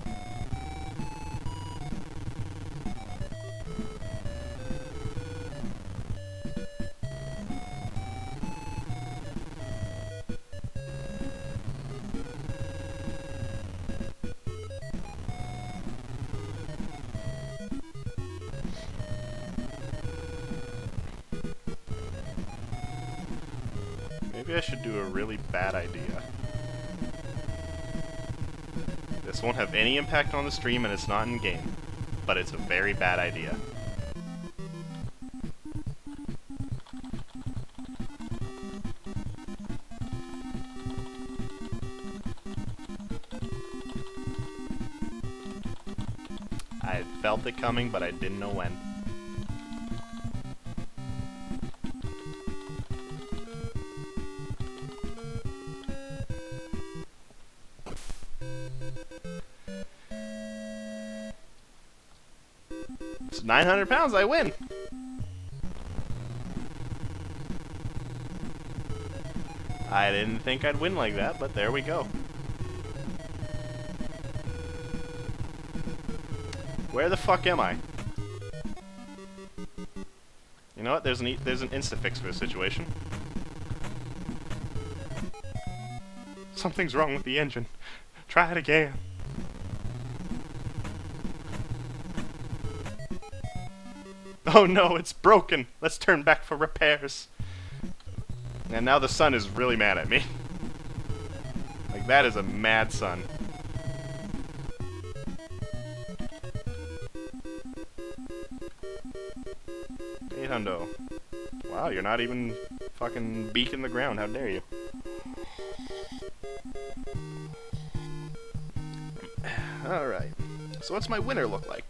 Maybe I should do a really bad idea. This won't have any impact on the stream and it's not in-game, but it's a very bad idea. I felt it coming, but I didn't know when. It's 900 pounds, I win! I didn't think I'd win like that, but there we go. Where the fuck am I? You know what? There's an insta-fix for this situation. Something's wrong with the engine. Try it again. Oh no, it's broken. Let's turn back for repairs. And now the sun is really mad at me. Like, that is a mad sun. Hey, Hundo. Wow, you're not even fucking beaking the ground. How dare you? Alright. So what's my winner look like?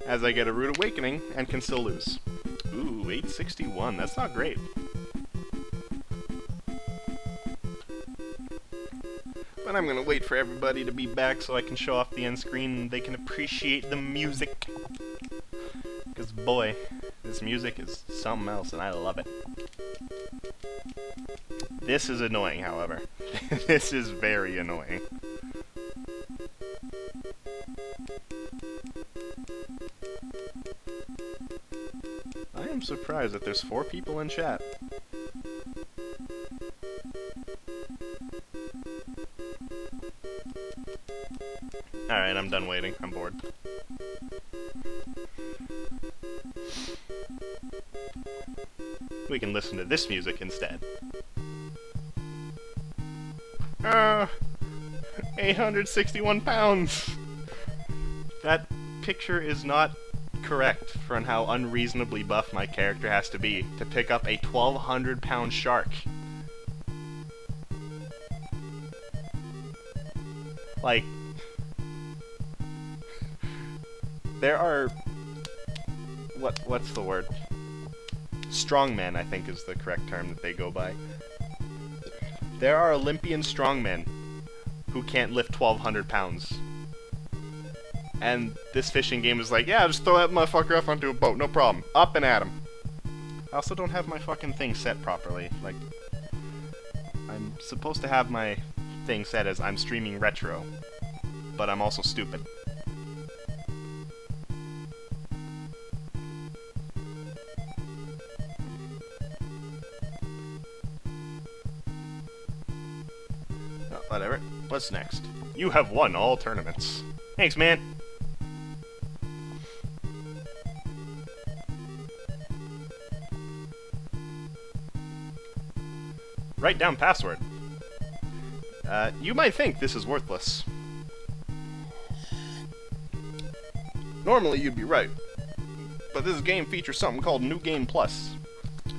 As I get a rude awakening and can still lose. Ooh, 861. That's not great. But I'm gonna wait for everybody to be back so I can show off the end screen and they can appreciate the music. Because boy, this music is something else and I love it. This is annoying, however. This is very annoying. I am surprised that there's 4 people in chat. Alright, I'm done waiting. I'm bored. We can listen to this music instead. 861 pounds! That picture is not correct for how unreasonably buff my character has to be to pick up a 1,200 pound shark. Like, there are, what's the word? Strongmen, I think, is the correct term that they go by. There are Olympian strongmen who can't lift 1,200 pounds. And this fishing game is like, yeah, just throw that motherfucker up onto a boat, no problem. Up and at him. I also don't have my fucking thing set properly. Like, I'm supposed to have my thing set as I'm streaming retro, but I'm also stupid. Oh, whatever. What's next? You have won all tournaments. Thanks, man. Write down password. You might think this is worthless. Normally you'd be right, but this game features something called New Game Plus,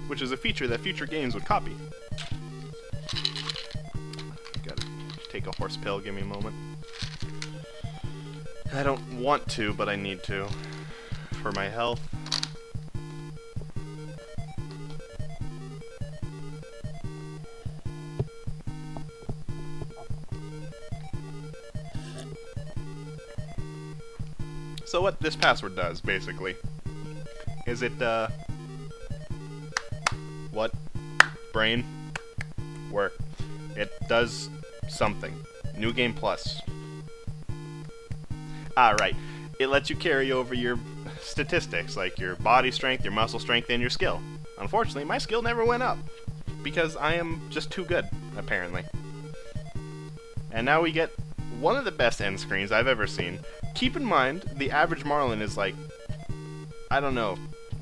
which is a feature that future games would copy. Gotta take a horse pill, give me a moment. I don't want to, but I need to. For my health. So what this password does, basically, is it, what? Brain? Work. It does something. New Game Plus. Ah, right. It lets you carry over your statistics, like your body strength, your muscle strength, and your skill. Unfortunately, my skill never went up, because I am just too good, apparently. And now we get one of the best end screens I've ever seen. Keep in mind, the average Marlin is like I don't know.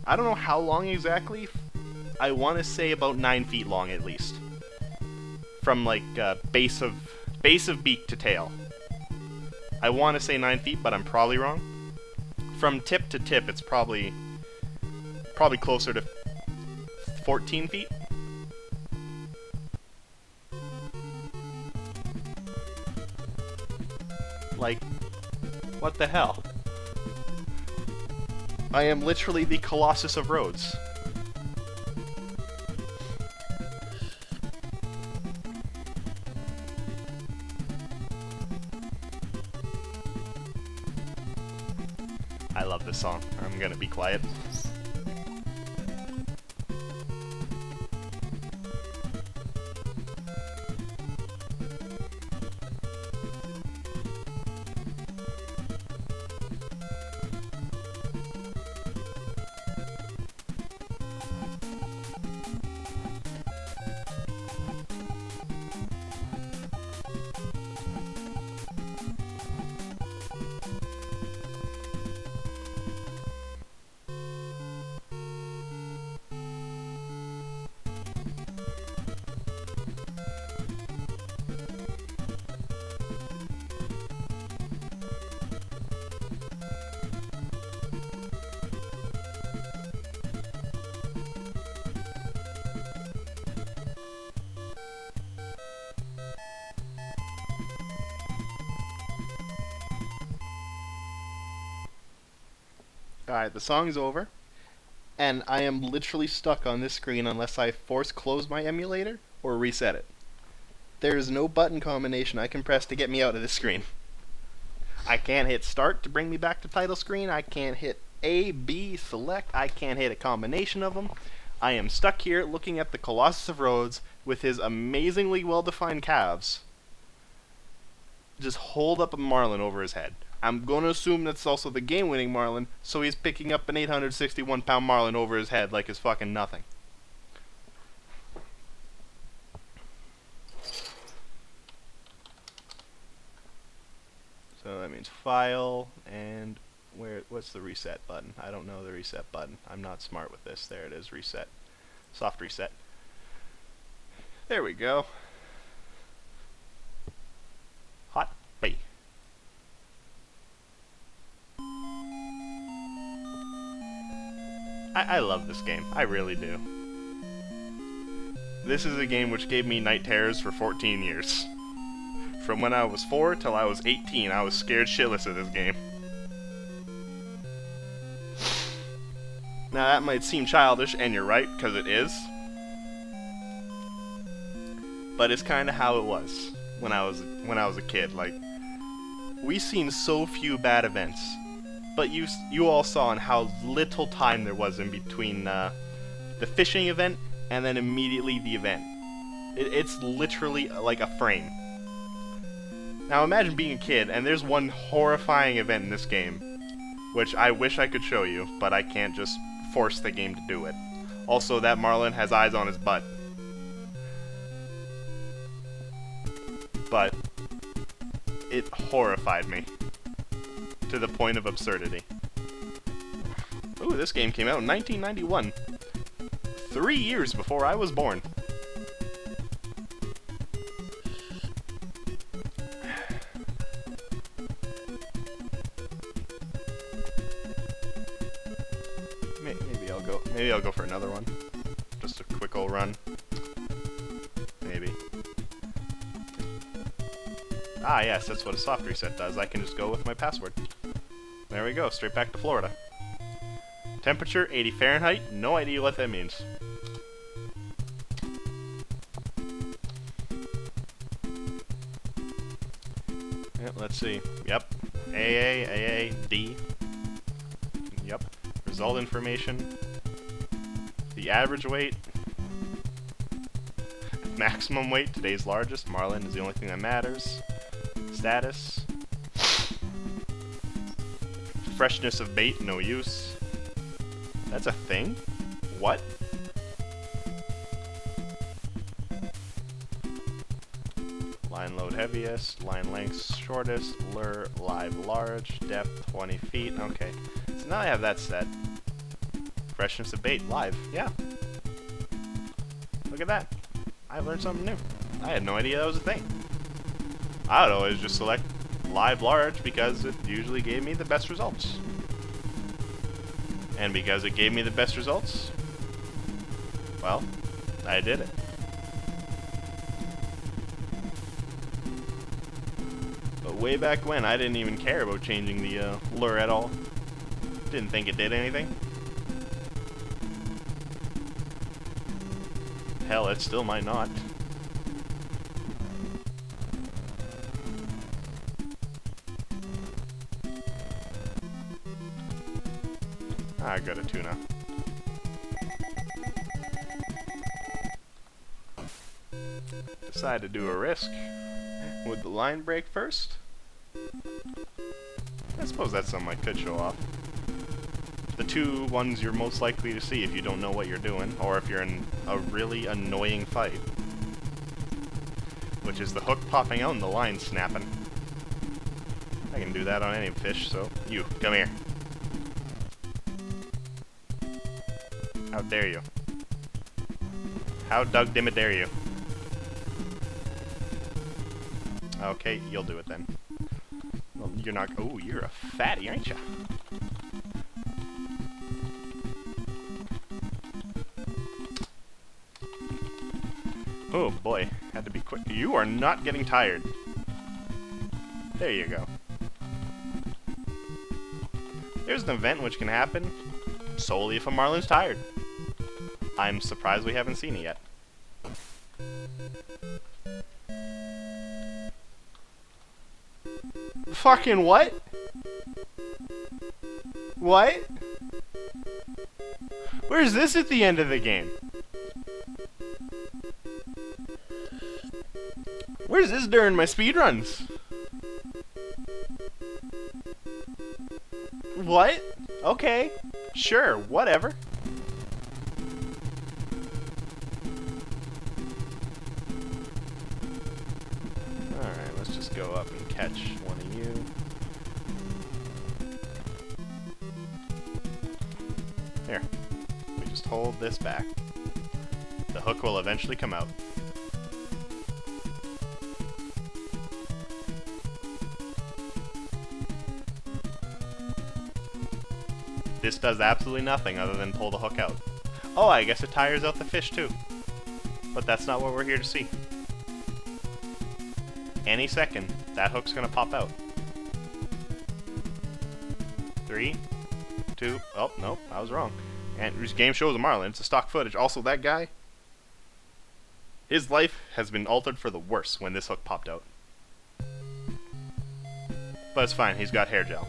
I don't know how long exactly. I want to say about 9 feet long at least. From like base of beak to tail. I want to say 9 feet, but I'm probably wrong. From tip to tip, it's probably closer to 14 feet. Like, what the hell? I am literally the Colossus of Rhodes. I love this song. I'm gonna be quiet. Alright, the song's over, and I am literally stuck on this screen unless I force close my emulator or reset it. There is no button combination I can press to get me out of this screen. I can't hit start to bring me back to title screen, I can't hit A, B, select, I can't hit a combination of them. I am stuck here looking at the Colossus of Rhodes with his amazingly well-defined calves just hold up a marlin over his head. I'm going to assume that's also the game-winning marlin, so he's picking up an 861-pound marlin over his head like it's fucking nothing. So that means file, and what's the reset button? I don't know the reset button. I'm not smart with this. There it is, reset. Soft reset. There we go. Hot B. I love this game. I really do. This is a game which gave me night terrors for 14 years. From when I was 4 till I was 18, I was scared shitless of this game. Now that might seem childish, and you're right, because it is. But it's kind of how it was when I was a kid. Like, we seen so few bad events, but you all saw in how little time there was in between the fishing event and then immediately the event. It's literally like a frame. Now imagine being a kid and there's one horrifying event in this game, which I wish I could show you, but I can't just force the game to do it. Also, that marlin has eyes on his butt. But it horrified me to the point of absurdity. Ooh, this game came out in 1991. 3 years before I was born. Maybe I'll go for another one. Just a quick old run. Maybe. Ah, yes, that's what a soft reset does. I can just go with my password. There we go, straight back to Florida. Temperature, 80 Fahrenheit. No idea what that means. Yep, let's see. Yep. AA, D. Yep. Result information. The average weight. Maximum weight, today's largest. Marlin is the only thing that matters. Status. Freshness of bait, no use. That's a thing? What? Line load heaviest, line length shortest, lure live large, depth 20 feet. Okay, so now I have that set. Freshness of bait, live, yeah. Look at that. I've learned something new. I had no idea that was a thing. I would always just select live large because it usually gave me the best results. And because it gave me the best results, well, I did it. But way back when, I didn't even care about changing the lure at all. Didn't think it did anything. Hell, it still might not. I got a tuna. Decide to do a risk. Would the line break first? I suppose that's something I could show off. The two ones you're most likely to see if you don't know what you're doing, or if you're in a really annoying fight. Which is the hook popping out and the line snapping. I can do that on any fish, so you, come here. How dare you? How Doug Dimma dare you? Okay, you'll do it then. Well, you're not. Oh, you're a fatty, aren't you? Oh boy, had to be quick. You are not getting tired. There you go. There's an event which can happen solely if a marlin's tired. I'm surprised we haven't seen it yet. Fucking what? What? Where's this at the end of the game? Where's this during my speedruns? What? Okay. Sure, whatever. Alright, let's just go up and catch one of you. Here. We just hold this back. The hook will eventually come out. This does absolutely nothing other than pull the hook out. Oh, I guess it tires out the fish too. But that's not what we're here to see. Any second, that hook's gonna pop out. 3, 2, oh, nope, I was wrong. And this game shows a marlin, it's a stock footage. Also, that guy, his life has been altered for the worse when this hook popped out. But it's fine, he's got hair gel.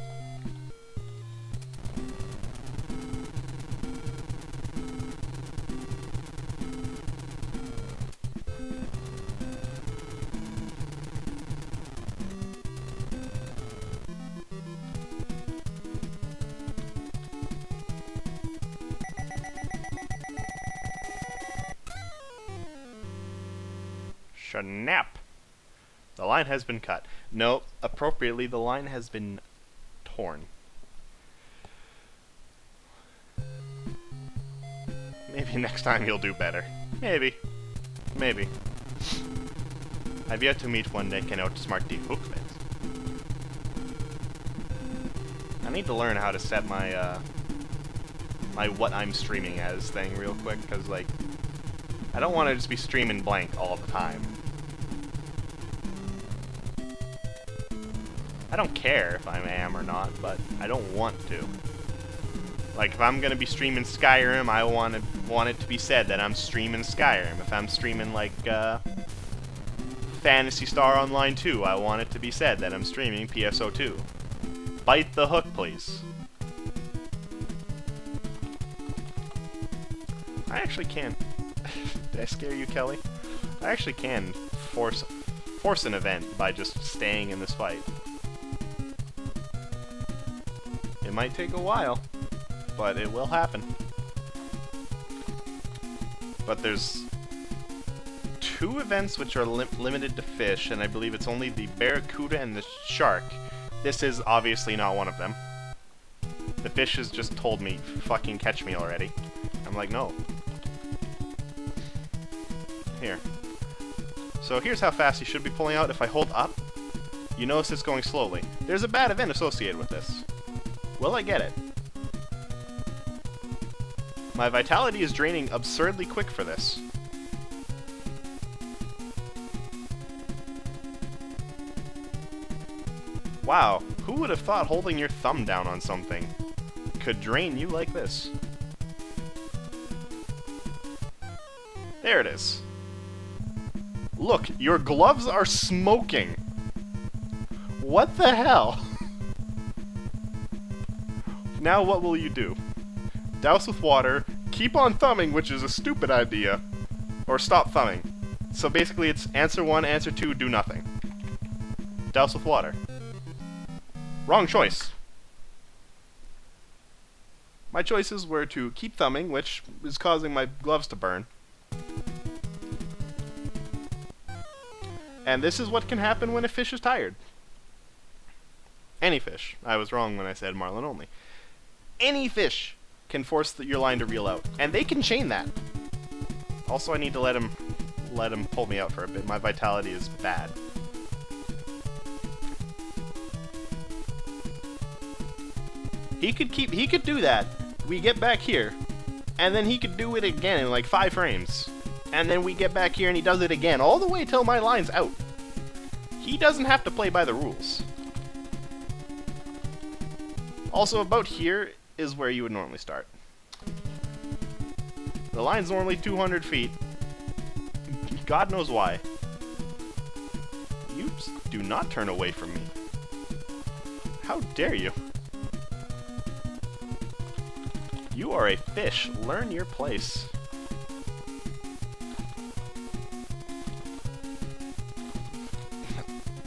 Snap! The line has been cut. No, appropriately, the line has been torn. Maybe next time you'll do better. Maybe. Maybe. I've yet to meet one that can outsmart the hook fence. I need to learn how to set my, my what I'm streaming as thing real quick, because, like, I don't want to just be streaming blank all the time. I don't care if I am or not, but I don't want to. Like, if I'm gonna be streaming Skyrim, I want it to be said that I'm streaming Skyrim. If I'm streaming, like, Phantasy Star Online 2, I want it to be said that I'm streaming PSO2. Bite the hook, please. I actually can. Did I scare you, Kelly? I actually can force an event by just staying in this fight. It might take a while, but it will happen. But there's 2 events which are limited to fish, and I believe it's only the barracuda and the shark. This is obviously not one of them. The fish has just told me, fucking catch me already. I'm like, no. Here. So here's how fast you should be pulling out. If I hold up, you notice it's going slowly. There's a bad event associated with this. Will I get it? My vitality is draining absurdly quick for this. Wow, who would have thought holding your thumb down on something could drain you like this? There it is. Look, your gloves are smoking. What the hell? Now what will you do? Douse with water, keep on thumbing, which is a stupid idea, or stop thumbing. So basically it's answer 1, answer 2, do nothing. Douse with water. Wrong choice. My choices were to keep thumbing, which is causing my gloves to burn. And this is what can happen when a fish is tired. Any fish. I was wrong when I said marlin only. Any fish can force your line to reel out, and they can chain that. Also, I need to let him pull me out for a bit. My vitality is bad. He could do that. We get back here, and then he could do it again in like 5 frames. And then we get back here and he does it again, all the way till my line's out. He doesn't have to play by the rules. Also, about here is where you would normally start. The line's normally 200 feet. God knows why. You do not turn away from me. How dare you? You are a fish. Learn your place.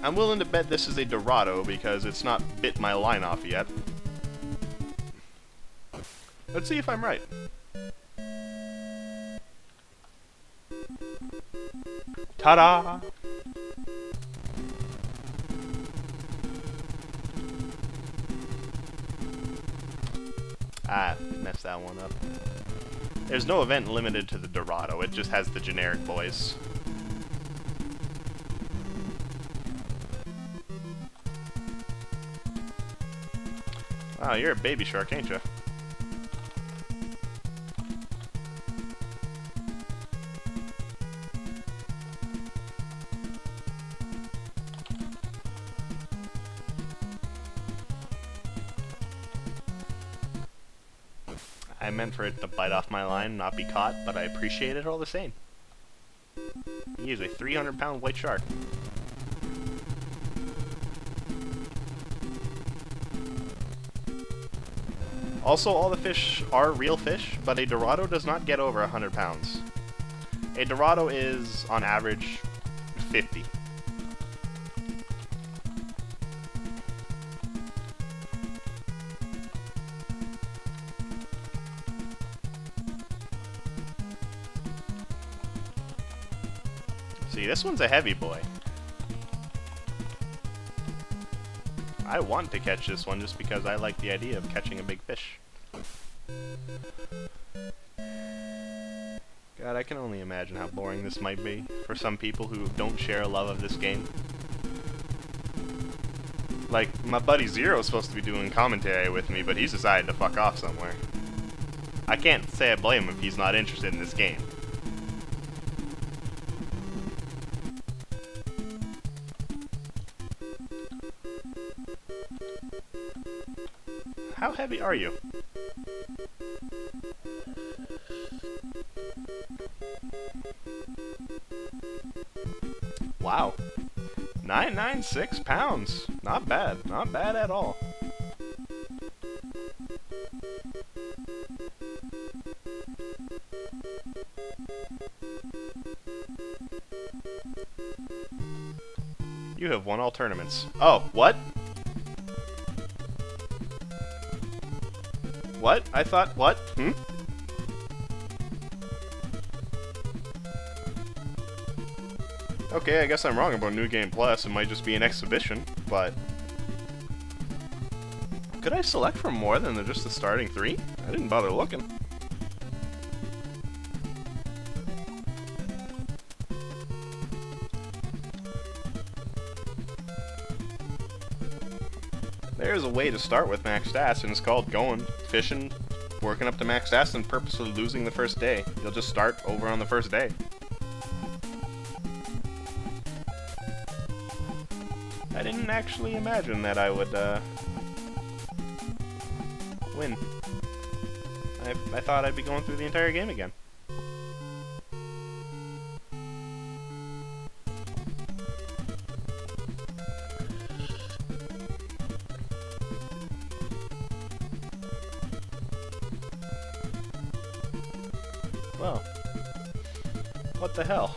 I'm willing to bet this is a Dorado because it's not bit my line off yet. Let's see if I'm right. Ta-da! Ah, messed that one up. There's no event limited to the Dorado, it just has the generic boys. Wow, you're a baby shark, ain't you? I meant for it to bite off my line, not be caught, but I appreciate it all the same. He is a 300-pound white shark. Also, all the fish are real fish, but a Dorado does not get over 100 pounds. A Dorado is, on average, 50. See, this one's a heavy boy. I want to catch this one just because I like the idea of catching a big fish. God, I can only imagine how boring this might be for some people who don't share a love of this game. Like, my buddy Zero's supposed to be doing commentary with me, but he's decided to fuck off somewhere. I can't say I blame him if he's not interested in this game. How heavy are you? Wow. 996 pounds. Not bad. Not bad at all. You have won all tournaments. Oh, what? What? I thought, what? Hmm? Okay, I guess I'm wrong about New Game Plus. It might just be an exhibition, but... could I select from more than just the starting 3? I didn't bother looking. There's a way to start with max stats, and it's called going, fishing, working up to max stats, and purposely losing the first day. You'll just start over on the first day. I didn't actually imagine that I would, win. I thought I'd be going through the entire game again. Well, what the hell?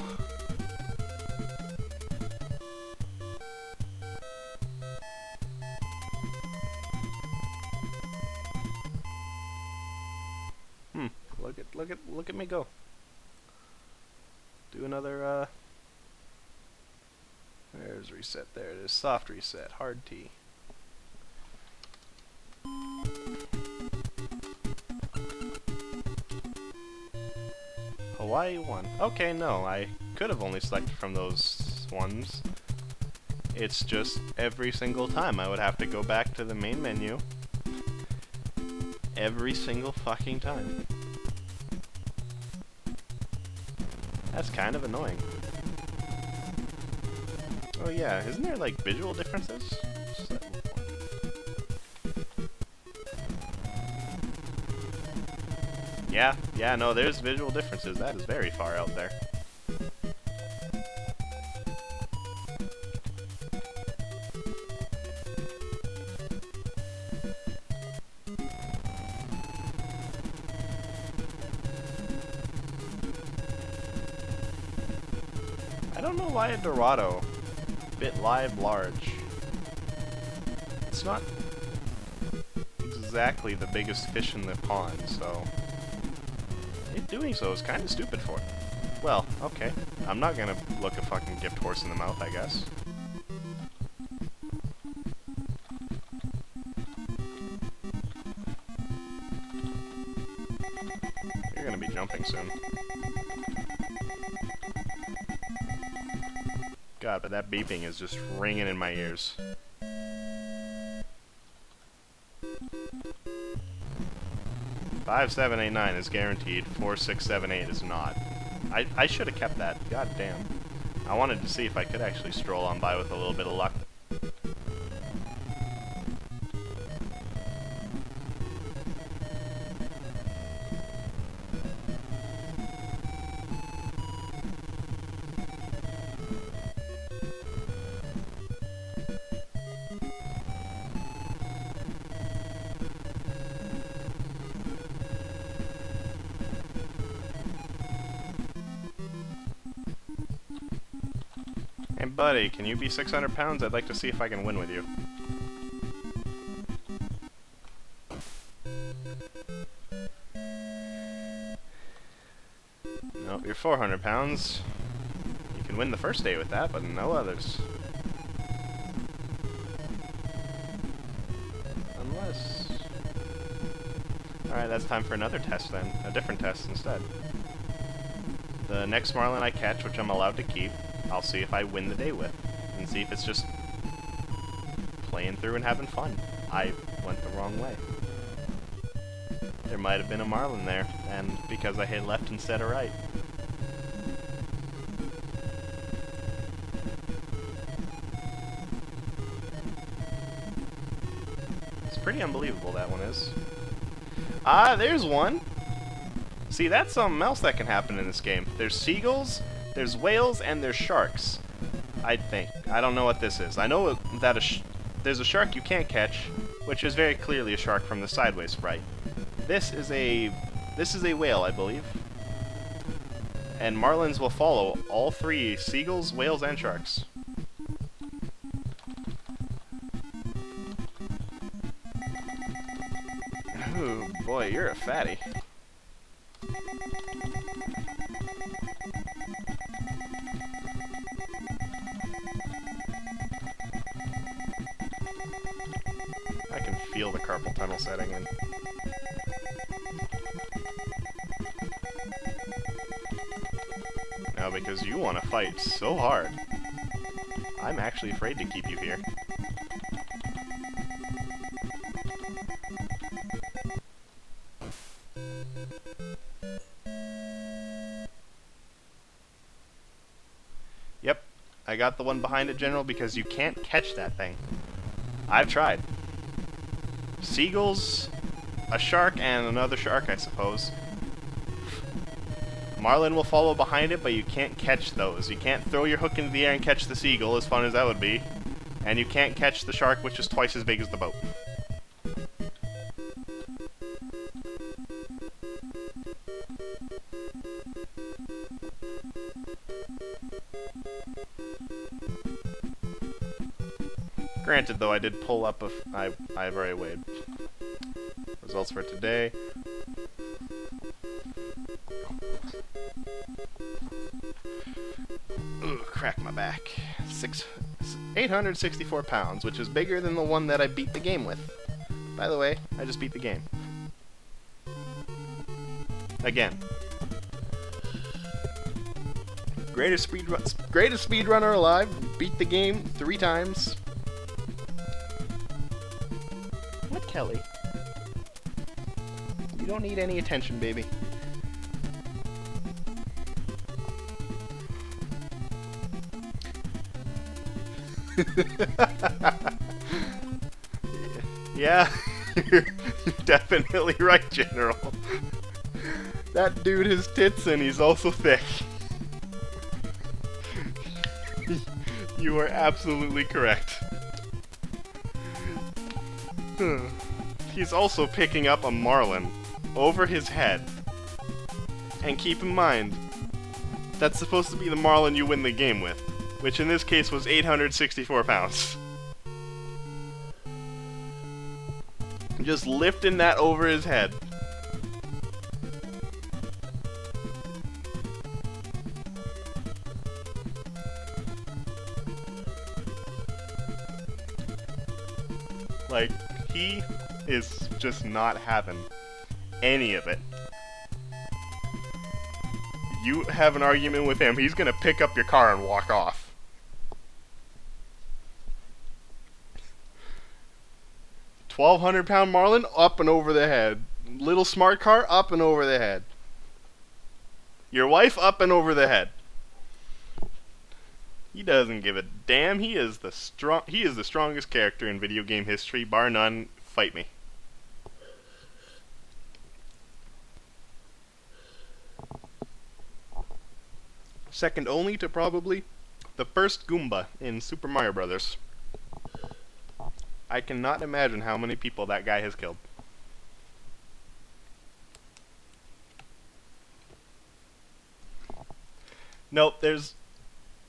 Look at me go. Do another, there's reset, there it is, soft reset, hard T. Hawaii 1. Okay, no, I could have only selected from those ones. It's just every single time I would have to go back to the main menu. Every single fucking time. That's kind of annoying. Oh yeah, isn't there like visual differences? Yeah, no, there's visual differences. That is very far out there. I don't know why a Dorado bit live large. It's not exactly the biggest fish in the pond, so it doing so is kind of stupid for it. Well, okay. I'm not gonna look a fucking gift horse in the mouth, I guess. You're gonna be jumping soon. God, but that beeping is just ringing in my ears. Five, 7, 8, 9 is guaranteed. 4, 6, 7, 8 is not. I should have kept that. God damn. I wanted to see if I could actually stroll on by with a little bit of luck. Hey buddy, can you be 600 pounds? I'd like to see if I can win with you. Nope, you're 400 pounds. You can win the first day with that, but no others. Unless... Alright, that's time for another test then. A different test instead. The next Marlin I catch, which I'm allowed to keep, I'll see if I win the day with, and see if it's just playing through and having fun. I went the wrong way. There might have been a Marlin there, and because I hit left instead of right. It's pretty unbelievable, that one is. Ah, there's one! See, that's something else that can happen in this game. There's seagulls, there's whales, and there's sharks. I think. I don't know what this is. I know that there's a shark you can't catch, which is very clearly a shark from the sideways sprite. This is a whale, I believe. And Marlins will follow all three: seagulls, whales, and sharks. Ooh, boy, you're a fatty. I can feel the carpal tunnel setting in. Now, because you want to fight so hard, I'm actually afraid to keep you here. Yep, I got the one behind it, General, because you can't catch that thing. I've tried. Seagulls, a shark, and another shark, I suppose. Marlin will follow behind it, but you can't catch those. You can't throw your hook into the air and catch the seagull, as fun as that would be. And you can't catch the shark, which is twice as big as the boat. Granted, though, I did pull up I've already weighed. Results for today. Ugh, crack my back. 864 pounds, which is bigger than the one that I beat the game with. By the way, I just beat the game. Again. Greatest speedrunner alive. Beat the game 3 times. What, Kelly? You don't need any attention, baby. Yeah, you're definitely right, General. That dude has tits and he's also thick. You are absolutely correct. He's also picking up a marlin over his head. And keep in mind, that's supposed to be the marlin you win the game with, which in this case was 864 pounds. Just lifting that over his head. Like, he is just not having any of it. You have an argument with him, he's gonna pick up your car and walk off. £1,200 marlin, up and over the head. Little smart car, up and over the head. Your wife, up and over the head. He doesn't give a damn. He is the strongest character in video game history, bar none. Fight me. Second only to probably the first Goomba in Super Mario Brothers. I cannot imagine how many people that guy has killed. Nope,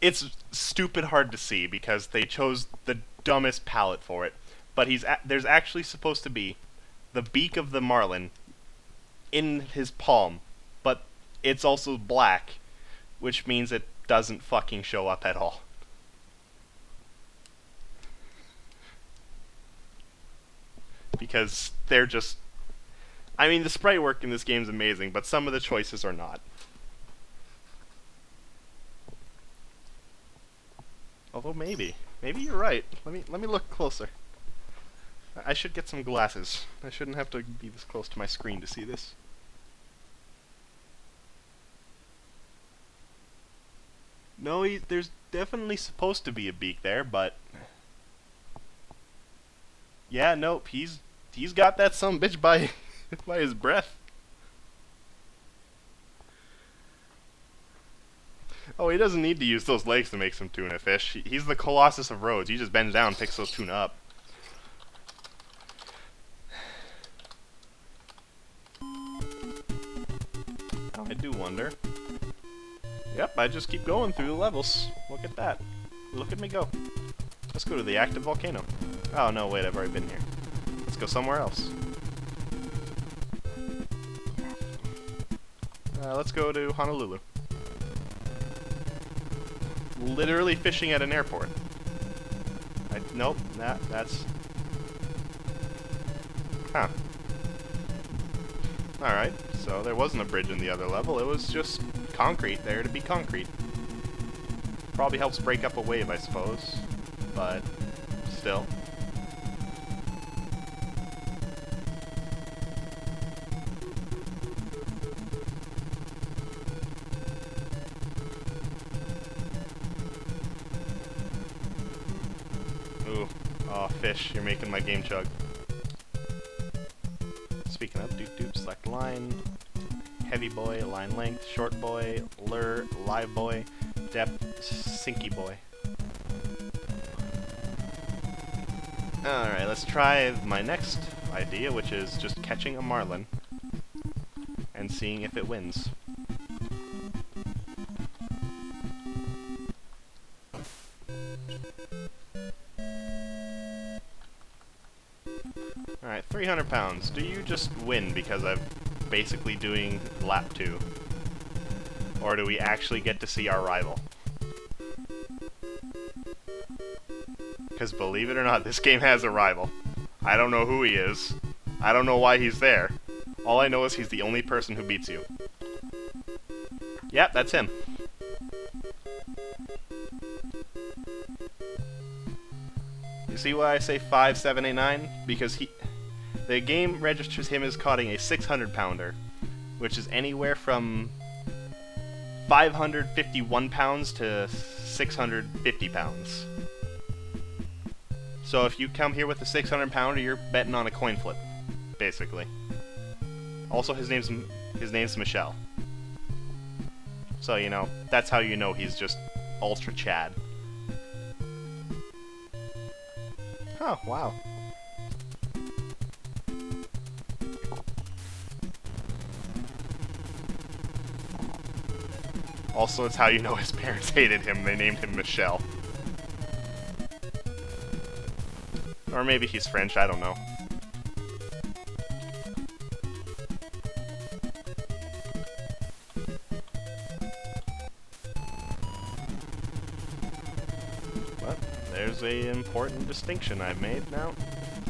it's stupid hard to see because they chose the dumbest palette for it. But there's actually supposed to be the beak of the marlin in his palm, but it's also black, which means it doesn't fucking show up at all. Because they're just... I mean, the sprite work in this game is amazing, but some of the choices are not. Although maybe you're right. Let me look closer. I should get some glasses. I shouldn't have to be this close to my screen to see this. No, there's definitely supposed to be a beak there, but yeah, nope. He's got that sumbitch by by his breath. Oh, he doesn't need to use those legs to make some tuna fish. He's the Colossus of Rhodes. He just bends down and picks those tuna up. I do wonder. Yep, I just keep going through the levels. Look at that. Look at me go. Let's go to the active volcano. Oh, no, wait, I've already been here. Let's go somewhere else. Let's go to Honolulu. Literally fishing at an airport. Nope, that's... Huh. Alright, so there wasn't a bridge in the other level, it was just concrete there to be concrete. Probably helps break up a wave, I suppose, but still. Ooh, oh, fish, you're making my game chug. Speaking of, doop, select line, heavy boy, line length, short boy, lure, live boy, depth, sinky boy. Alright, let's try my next idea, which is just catching a marlin and seeing if it wins. Alright, 300 pounds. Do you just win because I'm basically doing lap 2? Or do we actually get to see our rival? Because believe it or not, this game has a rival. I don't know who he is. I don't know why he's there. All I know is he's the only person who beats you. Yep, that's him. You see why I say 5, 7, 8, 9? Because the game registers him as caught a 600-pounder, which is anywhere from 551 pounds to 650 pounds. So if you come here with a 600-pounder, you're betting on a coin flip, basically. Also, his name's Michelle. So, you know, that's how you know he's just ultra Chad. Oh, wow. Also, it's how you know his parents hated him. They named him Michelle. Or maybe he's French, I don't know. But there's an important distinction I've made now.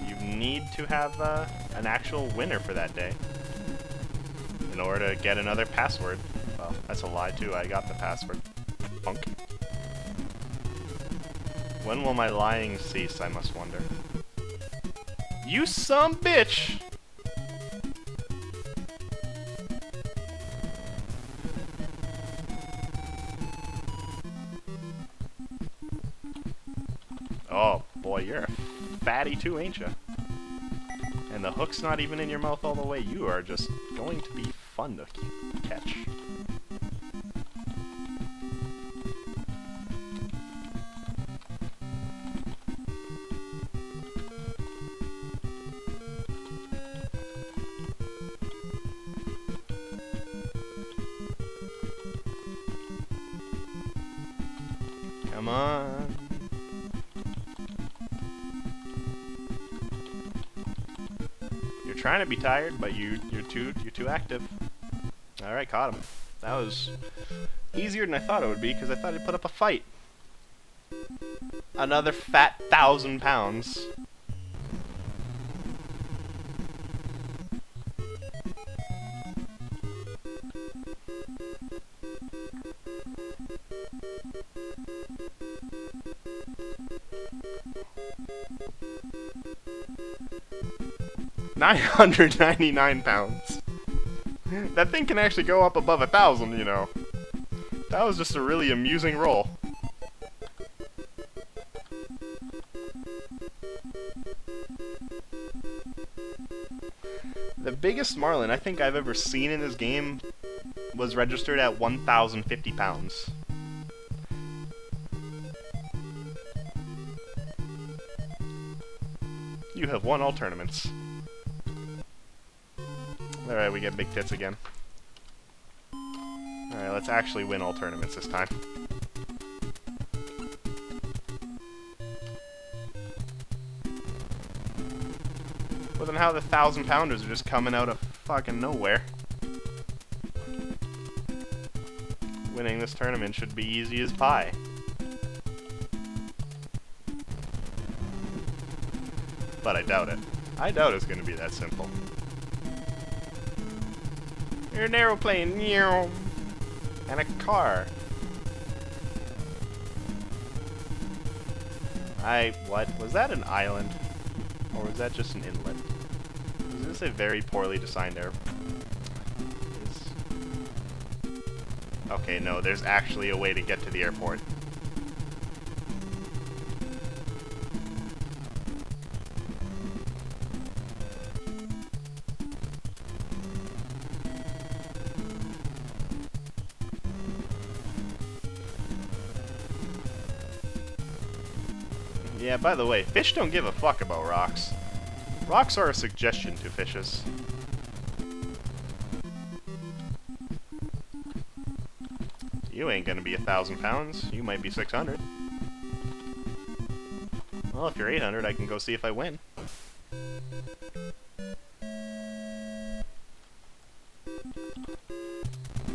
You need to have an actual winner for that day in order to get another password. Well, that's a lie too, I got the password. Punk. When will my lying cease, I must wonder. You some bitch! Oh, boy, you're a fatty too, ain't ya? And the hook's not even in your mouth all the way. You are just going to be fun to catch. Come on. You're trying to be tired, but you're too active. All right, caught him. That was easier than I thought it would be because I thought he'd put up a fight. Another fat 1,000 pounds. £999. That thing can actually go up above 1,000, you know. That was just a really amusing roll. The biggest marlin I think I've ever seen in this game was registered at 1,050 pounds. You have won all tournaments. Alright, we get big tits again. Alright, let's actually win all tournaments this time. Well, then how the 1,000-pounders are just coming out of fucking nowhere. Winning this tournament should be easy as pie. But I doubt it. I doubt it's gonna be that simple. You're an aeroplane, and a car. What? Was that an island? Or was that just an inlet? Is this a very poorly designed airport? Okay, no, there's actually a way to get to the airport. Yeah, by the way, fish don't give a fuck about rocks. Rocks are a suggestion to fishes. You ain't gonna be 1,000 pounds. You might be 600. Well, if you're 800, I can go see if I win.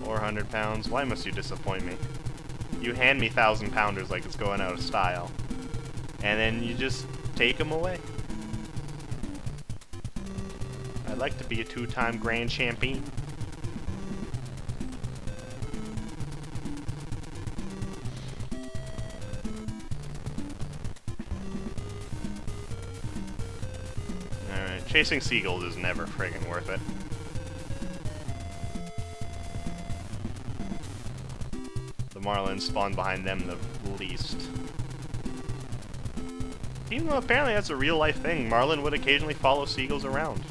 £400. Why must you disappoint me? You hand me 1,000-pounders like it's going out of style. And then you just take them away. I'd like to be a 2-time grand champion. Alright, chasing seagulls is never friggin' worth it. The marlins spawn behind them the least. Even though apparently that's a real-life thing, marlin would occasionally follow seagulls around.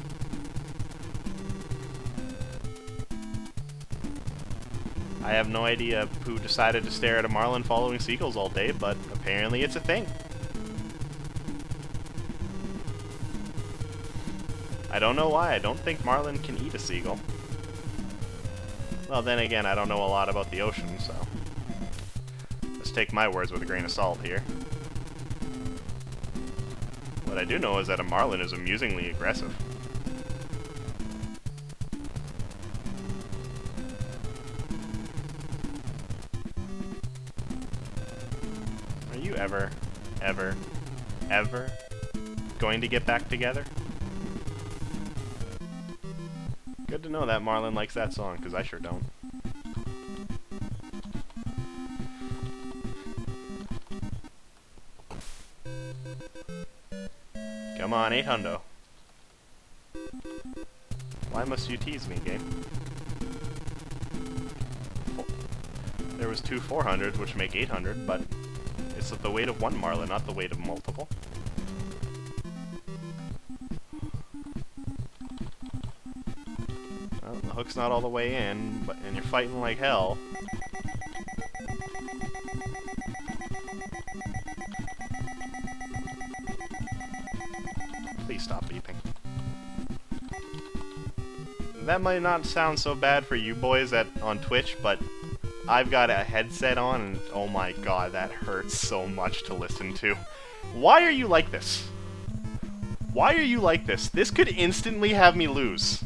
I have no idea who decided to stare at a marlin following seagulls all day, but apparently it's a thing. I don't know why. I don't think marlin can eat a seagull. Well, then again, I don't know a lot about the ocean, so let's take my words with a grain of salt here. What I do know is that a marlin is amusingly aggressive. Are you ever going to get back together? Good to know that marlin likes that song, because I sure don't. Come on, 800. Why must you tease me, game? There was 2 400s, which make 800, but it's the weight of one marlin, not the weight of multiple. Well, the hook's not all the way in, and you're fighting like hell. Please stop beeping. That might not sound so bad for you boys on Twitch, but I've got a headset on, and oh my god, that hurts so much to listen to. Why are you like this? Why are you like this? This could instantly have me lose.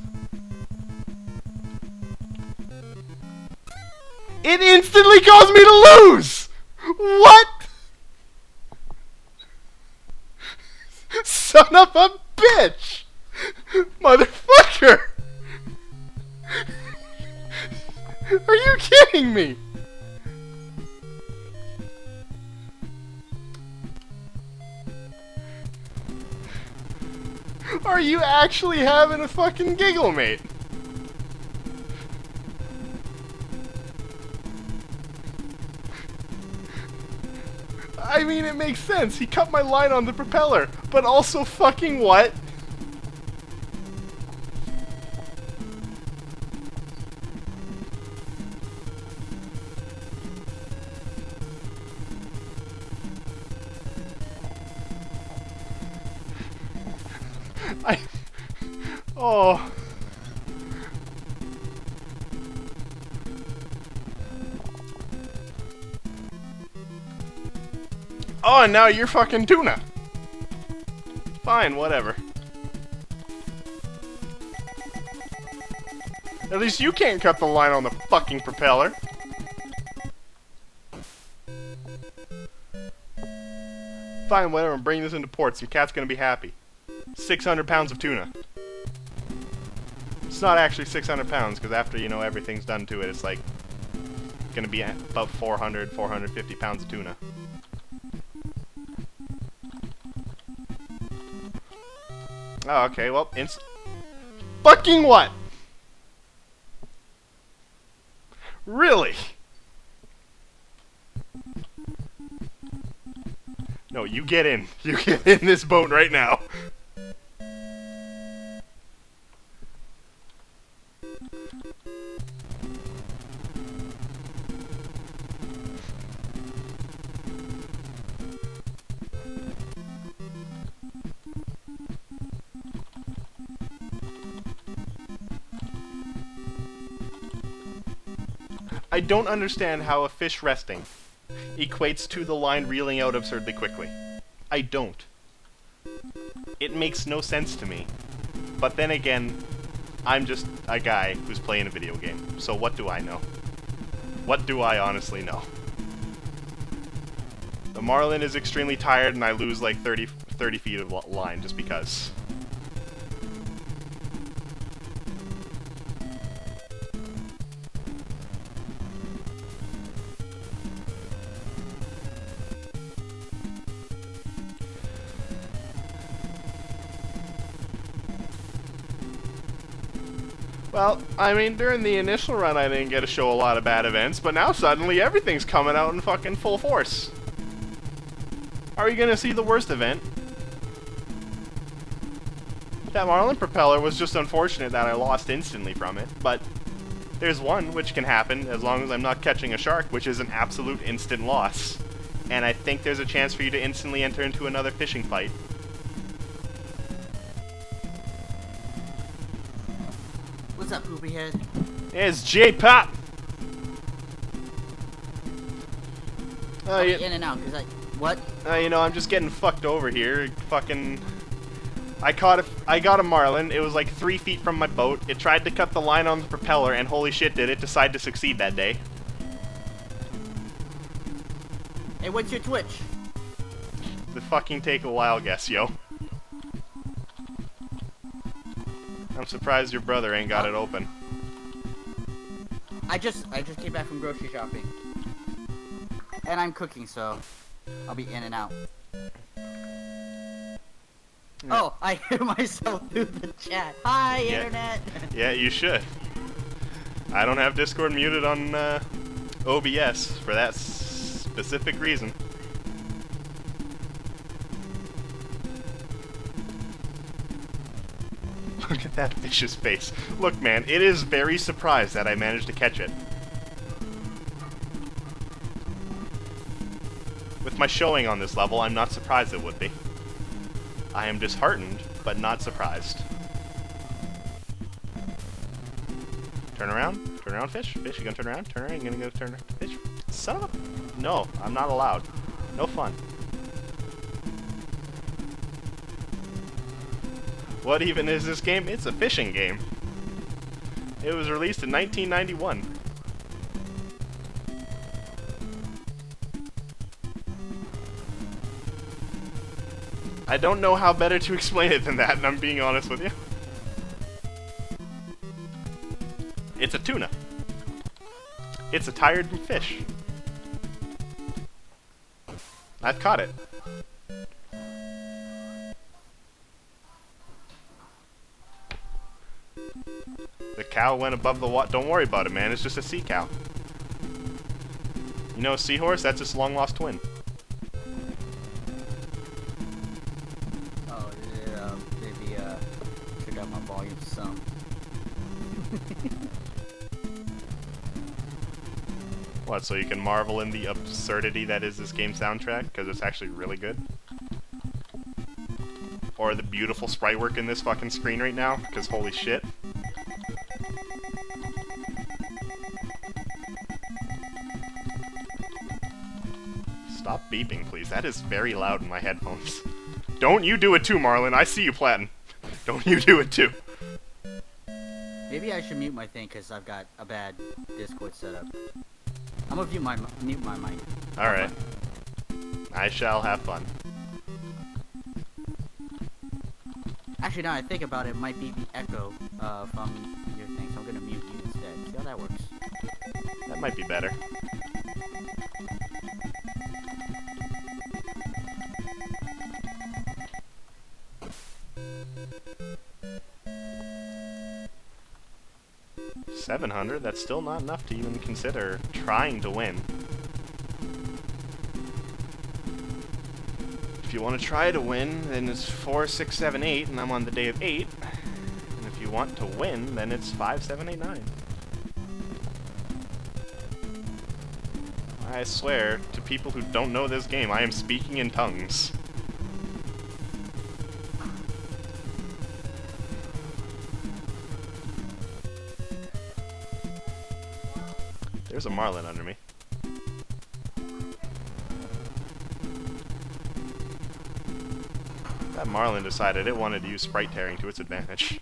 It instantly caused me to lose! What? Son of a bitch! Motherfucker! Are you kidding me? Are you actually having a fucking giggle, mate? I mean, it makes sense. He cut my line on the propeller, but also fucking what? Oh. Oh, and now you're fucking tuna. Fine, whatever. At least you can't cut the line on the fucking propeller. Fine, whatever, I'm bringing this into port. Some cat's gonna be happy. 600 pounds of tuna. It's not actually 600 pounds, because after, you know, everything's done to it, it's like gonna be about 450 pounds of tuna. Oh, okay, well, fucking what? Really? No, you get in. You get in this boat right now. I don't understand how a fish resting equates to the line reeling out absurdly quickly. I don't. It makes no sense to me. But then again, I'm just a guy who's playing a video game, so what do I know? What do I honestly know? The Marlin is extremely tired and I lose like 30 feet of line just because. Well, I mean, during the initial run I didn't get to show a lot of bad events, but now suddenly everything's coming out in fucking full force. Are you gonna see the worst event? That Marlin propeller was just unfortunate that I lost instantly from it, but there's one which can happen as long as I'm not catching a shark, which is an absolute instant loss. And I think there's a chance for you to instantly enter into another fishing fight. What's up, poopy head? It's J-Pop! I'll be in and out, cause what? You know, I'm just getting fucked over here. Fucking... I got a Marlin. It was like 3 feet from my boat. It tried to cut the line on the propeller, and holy shit did it decide to succeed that day. Hey, what's your Twitch? The fucking take a while guess, yo. I'm surprised your brother ain't got it open. I just came back from grocery shopping. And I'm cooking, so I'll be in and out. Yeah. Oh, I hear myself through the chat. Hi, yeah. Internet! Yeah, you should. I don't have Discord muted on OBS for that specific reason. Look at that fish's face. Look, man, it is very surprised that I managed to catch it. With my showing on this level, I'm not surprised it would be. I am disheartened, but not surprised. Turn around, fish. Fish, you gonna turn around? Turn around, you gonna go turn around, fish? Son of a... No, I'm not allowed. No fun. What even is this game? It's a fishing game. It was released in 1991. I don't know how better to explain it than that, and I'm being honest with you. It's a tuna. It's a tired fish. I've caught it. The cow went above the water. Don't worry about it, man. It's just a sea cow. You know, a seahorse? That's its long-lost twin. Oh, yeah, maybe, check out my volume some. What, so you can marvel in the absurdity that is this game's soundtrack? Because it's actually really good? Or the beautiful sprite work in this fucking screen right now? Because holy shit. Stop beeping, please. That is very loud in my headphones. Don't you do it too, Marlin. I see you platting. Don't you do it too. Maybe I should mute my thing because I've got a bad Discord setup. I'm gonna mute my mic. Alright. I shall have fun. Actually, now I think about it, it might be the echo from your thing, so I'm gonna mute you instead. See how that works? That might be better. $700, that's still not enough to even consider trying to win. If you want to try to win, then it's 4, 6, 7, 8, and I'm on the day of 8. And if you want to win, then it's 5, 7, 8, 9. I swear, to people who don't know this game, I am speaking in tongues. There's a Marlin under me. That Marlin decided it wanted to use sprite tearing to its advantage.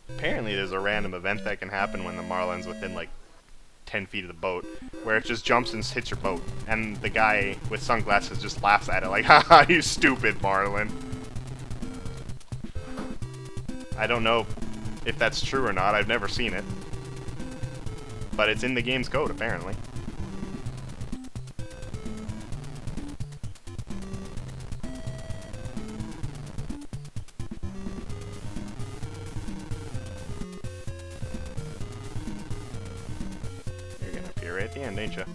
Apparently there's a random event that can happen when the Marlin's within like 10 feet of the boat, where it just jumps and hits your boat, and the guy with sunglasses just laughs at it like, haha, you stupid Marlin. I don't know if that's true or not, I've never seen it. But it's in the game's code, apparently. You're gonna appear right at the end, ain't ya?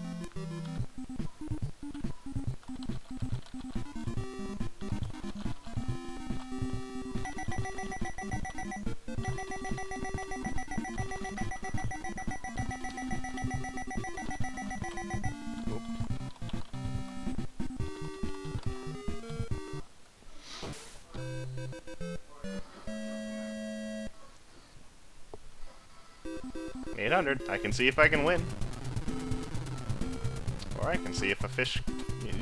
$800. I can see if I can win. Or I can see if a fish...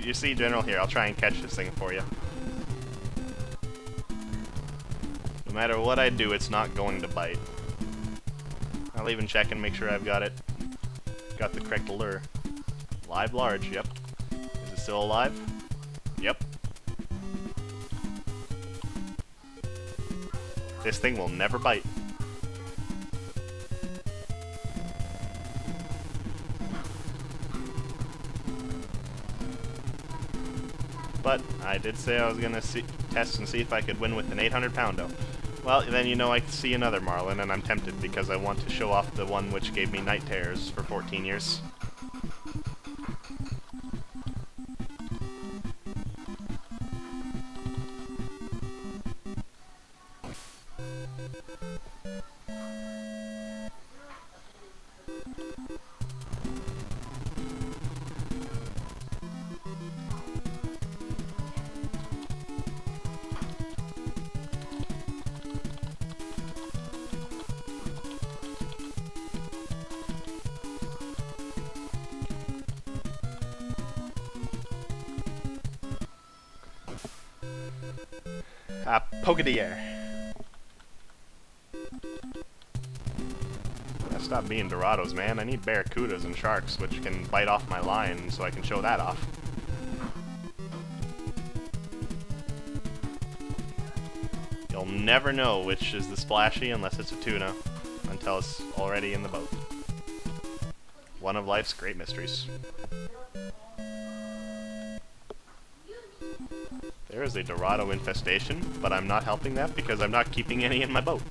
You see, General, here, I'll try and catch this thing for you. No matter what I do, it's not going to bite. I'll even check and make sure I've got it. Got the correct lure. Live large, yep. Is it still alive? Yep. This thing will never bite. But I did say I was going to test and see if I could win with an 800-poundo. Well, then you know I see another Marlin, and I'm tempted because I want to show off the one which gave me night terrors for 14 years. Poke of the air. Gotta stop being Dorados, man. I need barracudas and sharks, which can bite off my line so I can show that off. You'll never know which is the splashy unless it's a tuna, until it's already in the boat. One of life's great mysteries. There is a Dorado infestation, but I'm not helping that because I'm not keeping any in my boat.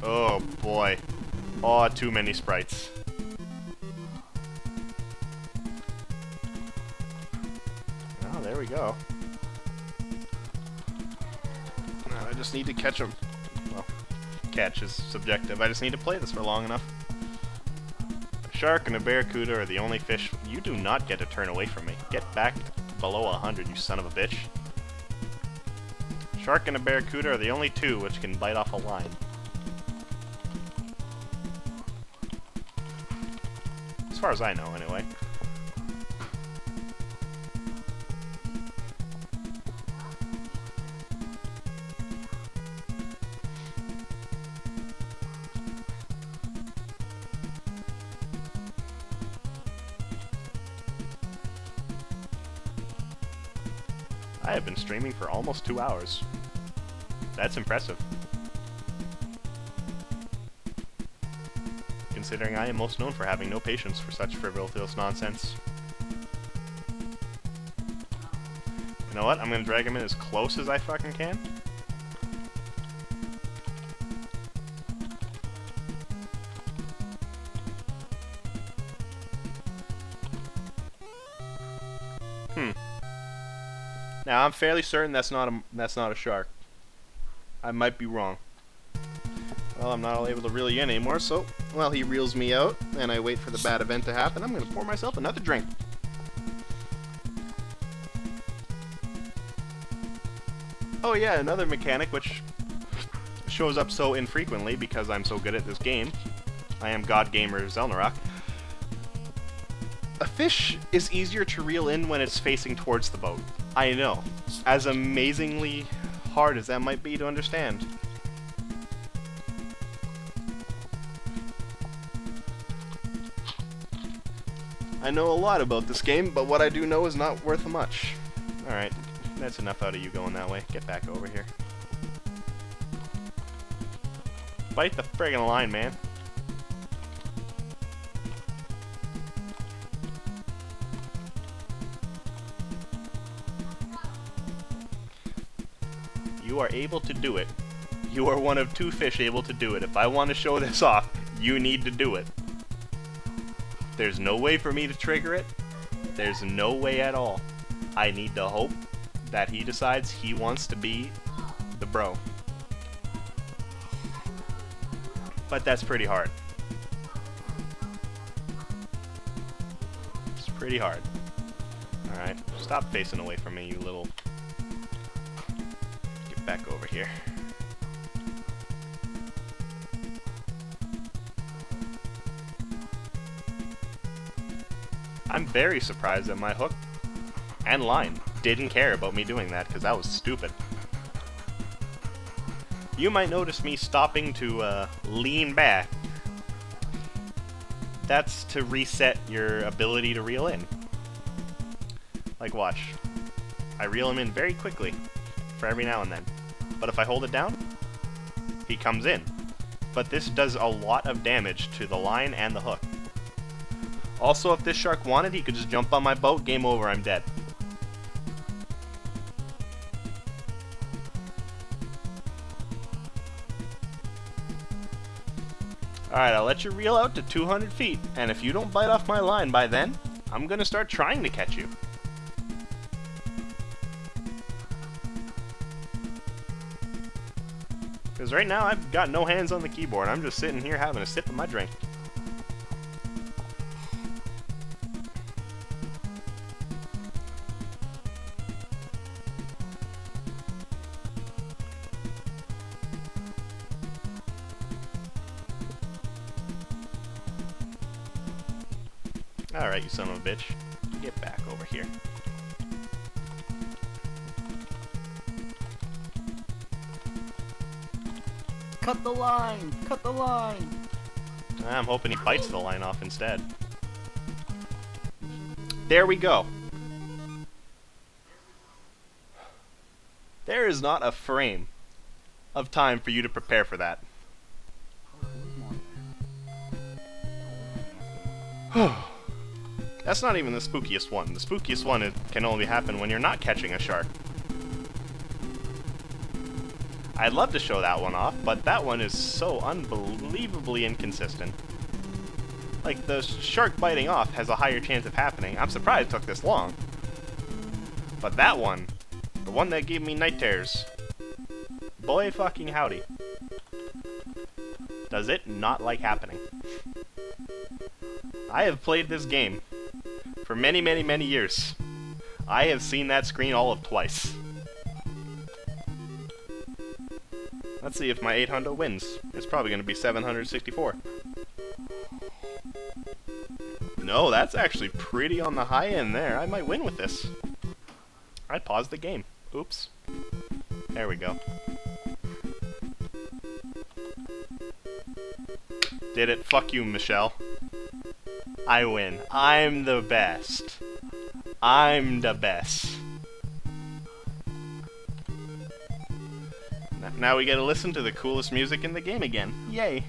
Oh boy. Oh, too many sprites. Oh, there we go. Now I just need to catch them. Well, catch is subjective. I just need to play this for long enough. A shark and a barracuda are the only fish. You do not get to turn away from me. Get back below 100, you son of a bitch. Shark and a barracuda are the only two which can bite off a line. As far as I know, anyway. I have been streaming for almost 2 hours. That's impressive. Considering I am most known for having no patience for such frivolous nonsense. You know what? I'm gonna drag him in as close as I fucking can. Now I'm fairly certain that's not a shark. I might be wrong. Well, I'm not able to reel you in anymore, so while he reels me out and I wait for the bad event to happen, I'm gonna pour myself another drink. Oh yeah, another mechanic which shows up so infrequently because I'm so good at this game. I am God Gamer Zelnarok. A fish is easier to reel in when it's facing towards the boat. I know. As amazingly hard as that might be to understand. I know a lot about this game, but what I do know is not worth much. Alright, that's enough out of you going that way. Get back over here. Bite the friggin' line, man. You are able to do it. You are one of 2 fish able to do it. If I want to show this off, you need to do it. There's no way for me to trigger it. There's no way at all. I need to hope that he decides he wants to be the bro. But that's pretty hard. It's pretty hard. Alright, stop facing away from me, you little... Get back over here. I'm very surprised that my hook and line didn't care about me doing that, because that was stupid. You might notice me stopping to lean back. That's to reset your ability to reel in. Like, watch. I reel him in very quickly, for every now and then. But if I hold it down, he comes in. But this does a lot of damage to the line and the hook. Also, if this shark wanted, he could just jump on my boat, game over, I'm dead. Alright, I'll let you reel out to 200 feet, and if you don't bite off my line by then, I'm gonna start trying to catch you. Because right now, I've got no hands on the keyboard, I'm just sitting here having a sip of my drink. Alright, you son of a bitch. Get back over here. Cut the line! Cut the line! I'm hoping he bites the line off instead. There we go. There is not a frame of time for you to prepare for that. That's not even the spookiest one. The spookiest one can only happen when you're not catching a shark. I'd love to show that one off, but that one is so unbelievably inconsistent. Like, the shark biting off has a higher chance of happening. I'm surprised it took this long. But that one, the one that gave me night terrors, boy fucking howdy, does it not like happening. I have played this game for many, many, many years. I have seen that screen all of twice. Let's see if my 800 wins. It's probably going to be 764. No, that's actually pretty on the high end there. I might win with this. I paused the game. Oops. There we go. Did it. Fuck you, Michelle. I win. I'm the best. I'm the best. Now we get to listen to the coolest music in the game again. Yay!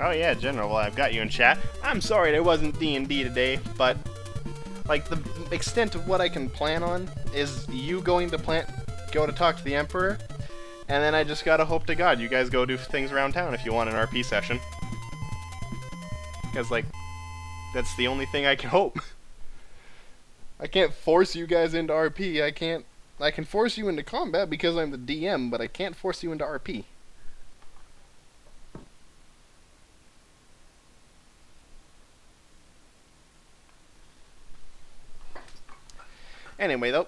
Oh yeah, General, well, I've got you in chat. I'm sorry there wasn't D&D today, but like the extent of what I can plan on is you going to go to talk to the Emperor, and then I just gotta hope to God you guys go do things around town if you want an RP session. Because like, that's the only thing I can hope. I can't force you guys into RP. I can force you into combat because I'm the DM, but I can't force you into RP. Anyway, though,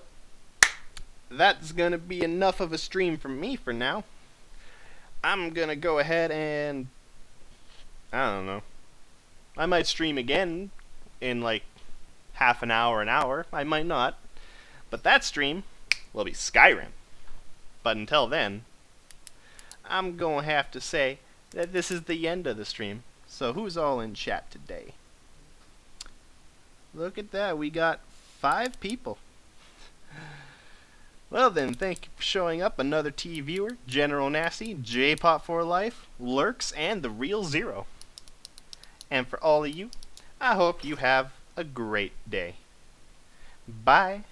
that's gonna be enough of a stream from me for now. I'm gonna go ahead and I don't know. I might stream again in like half an hour. I might not. But that stream will be Skyrim. But until then, I'm gonna have to say that this is the end of the stream. So who's all in chat today? Look at that, we got 5 people. Well then, thank you for showing up, another T viewer, General Nasty, JPop4Life, Lurks, and The Real Zero. And for all of you, I hope you have a great day. Bye.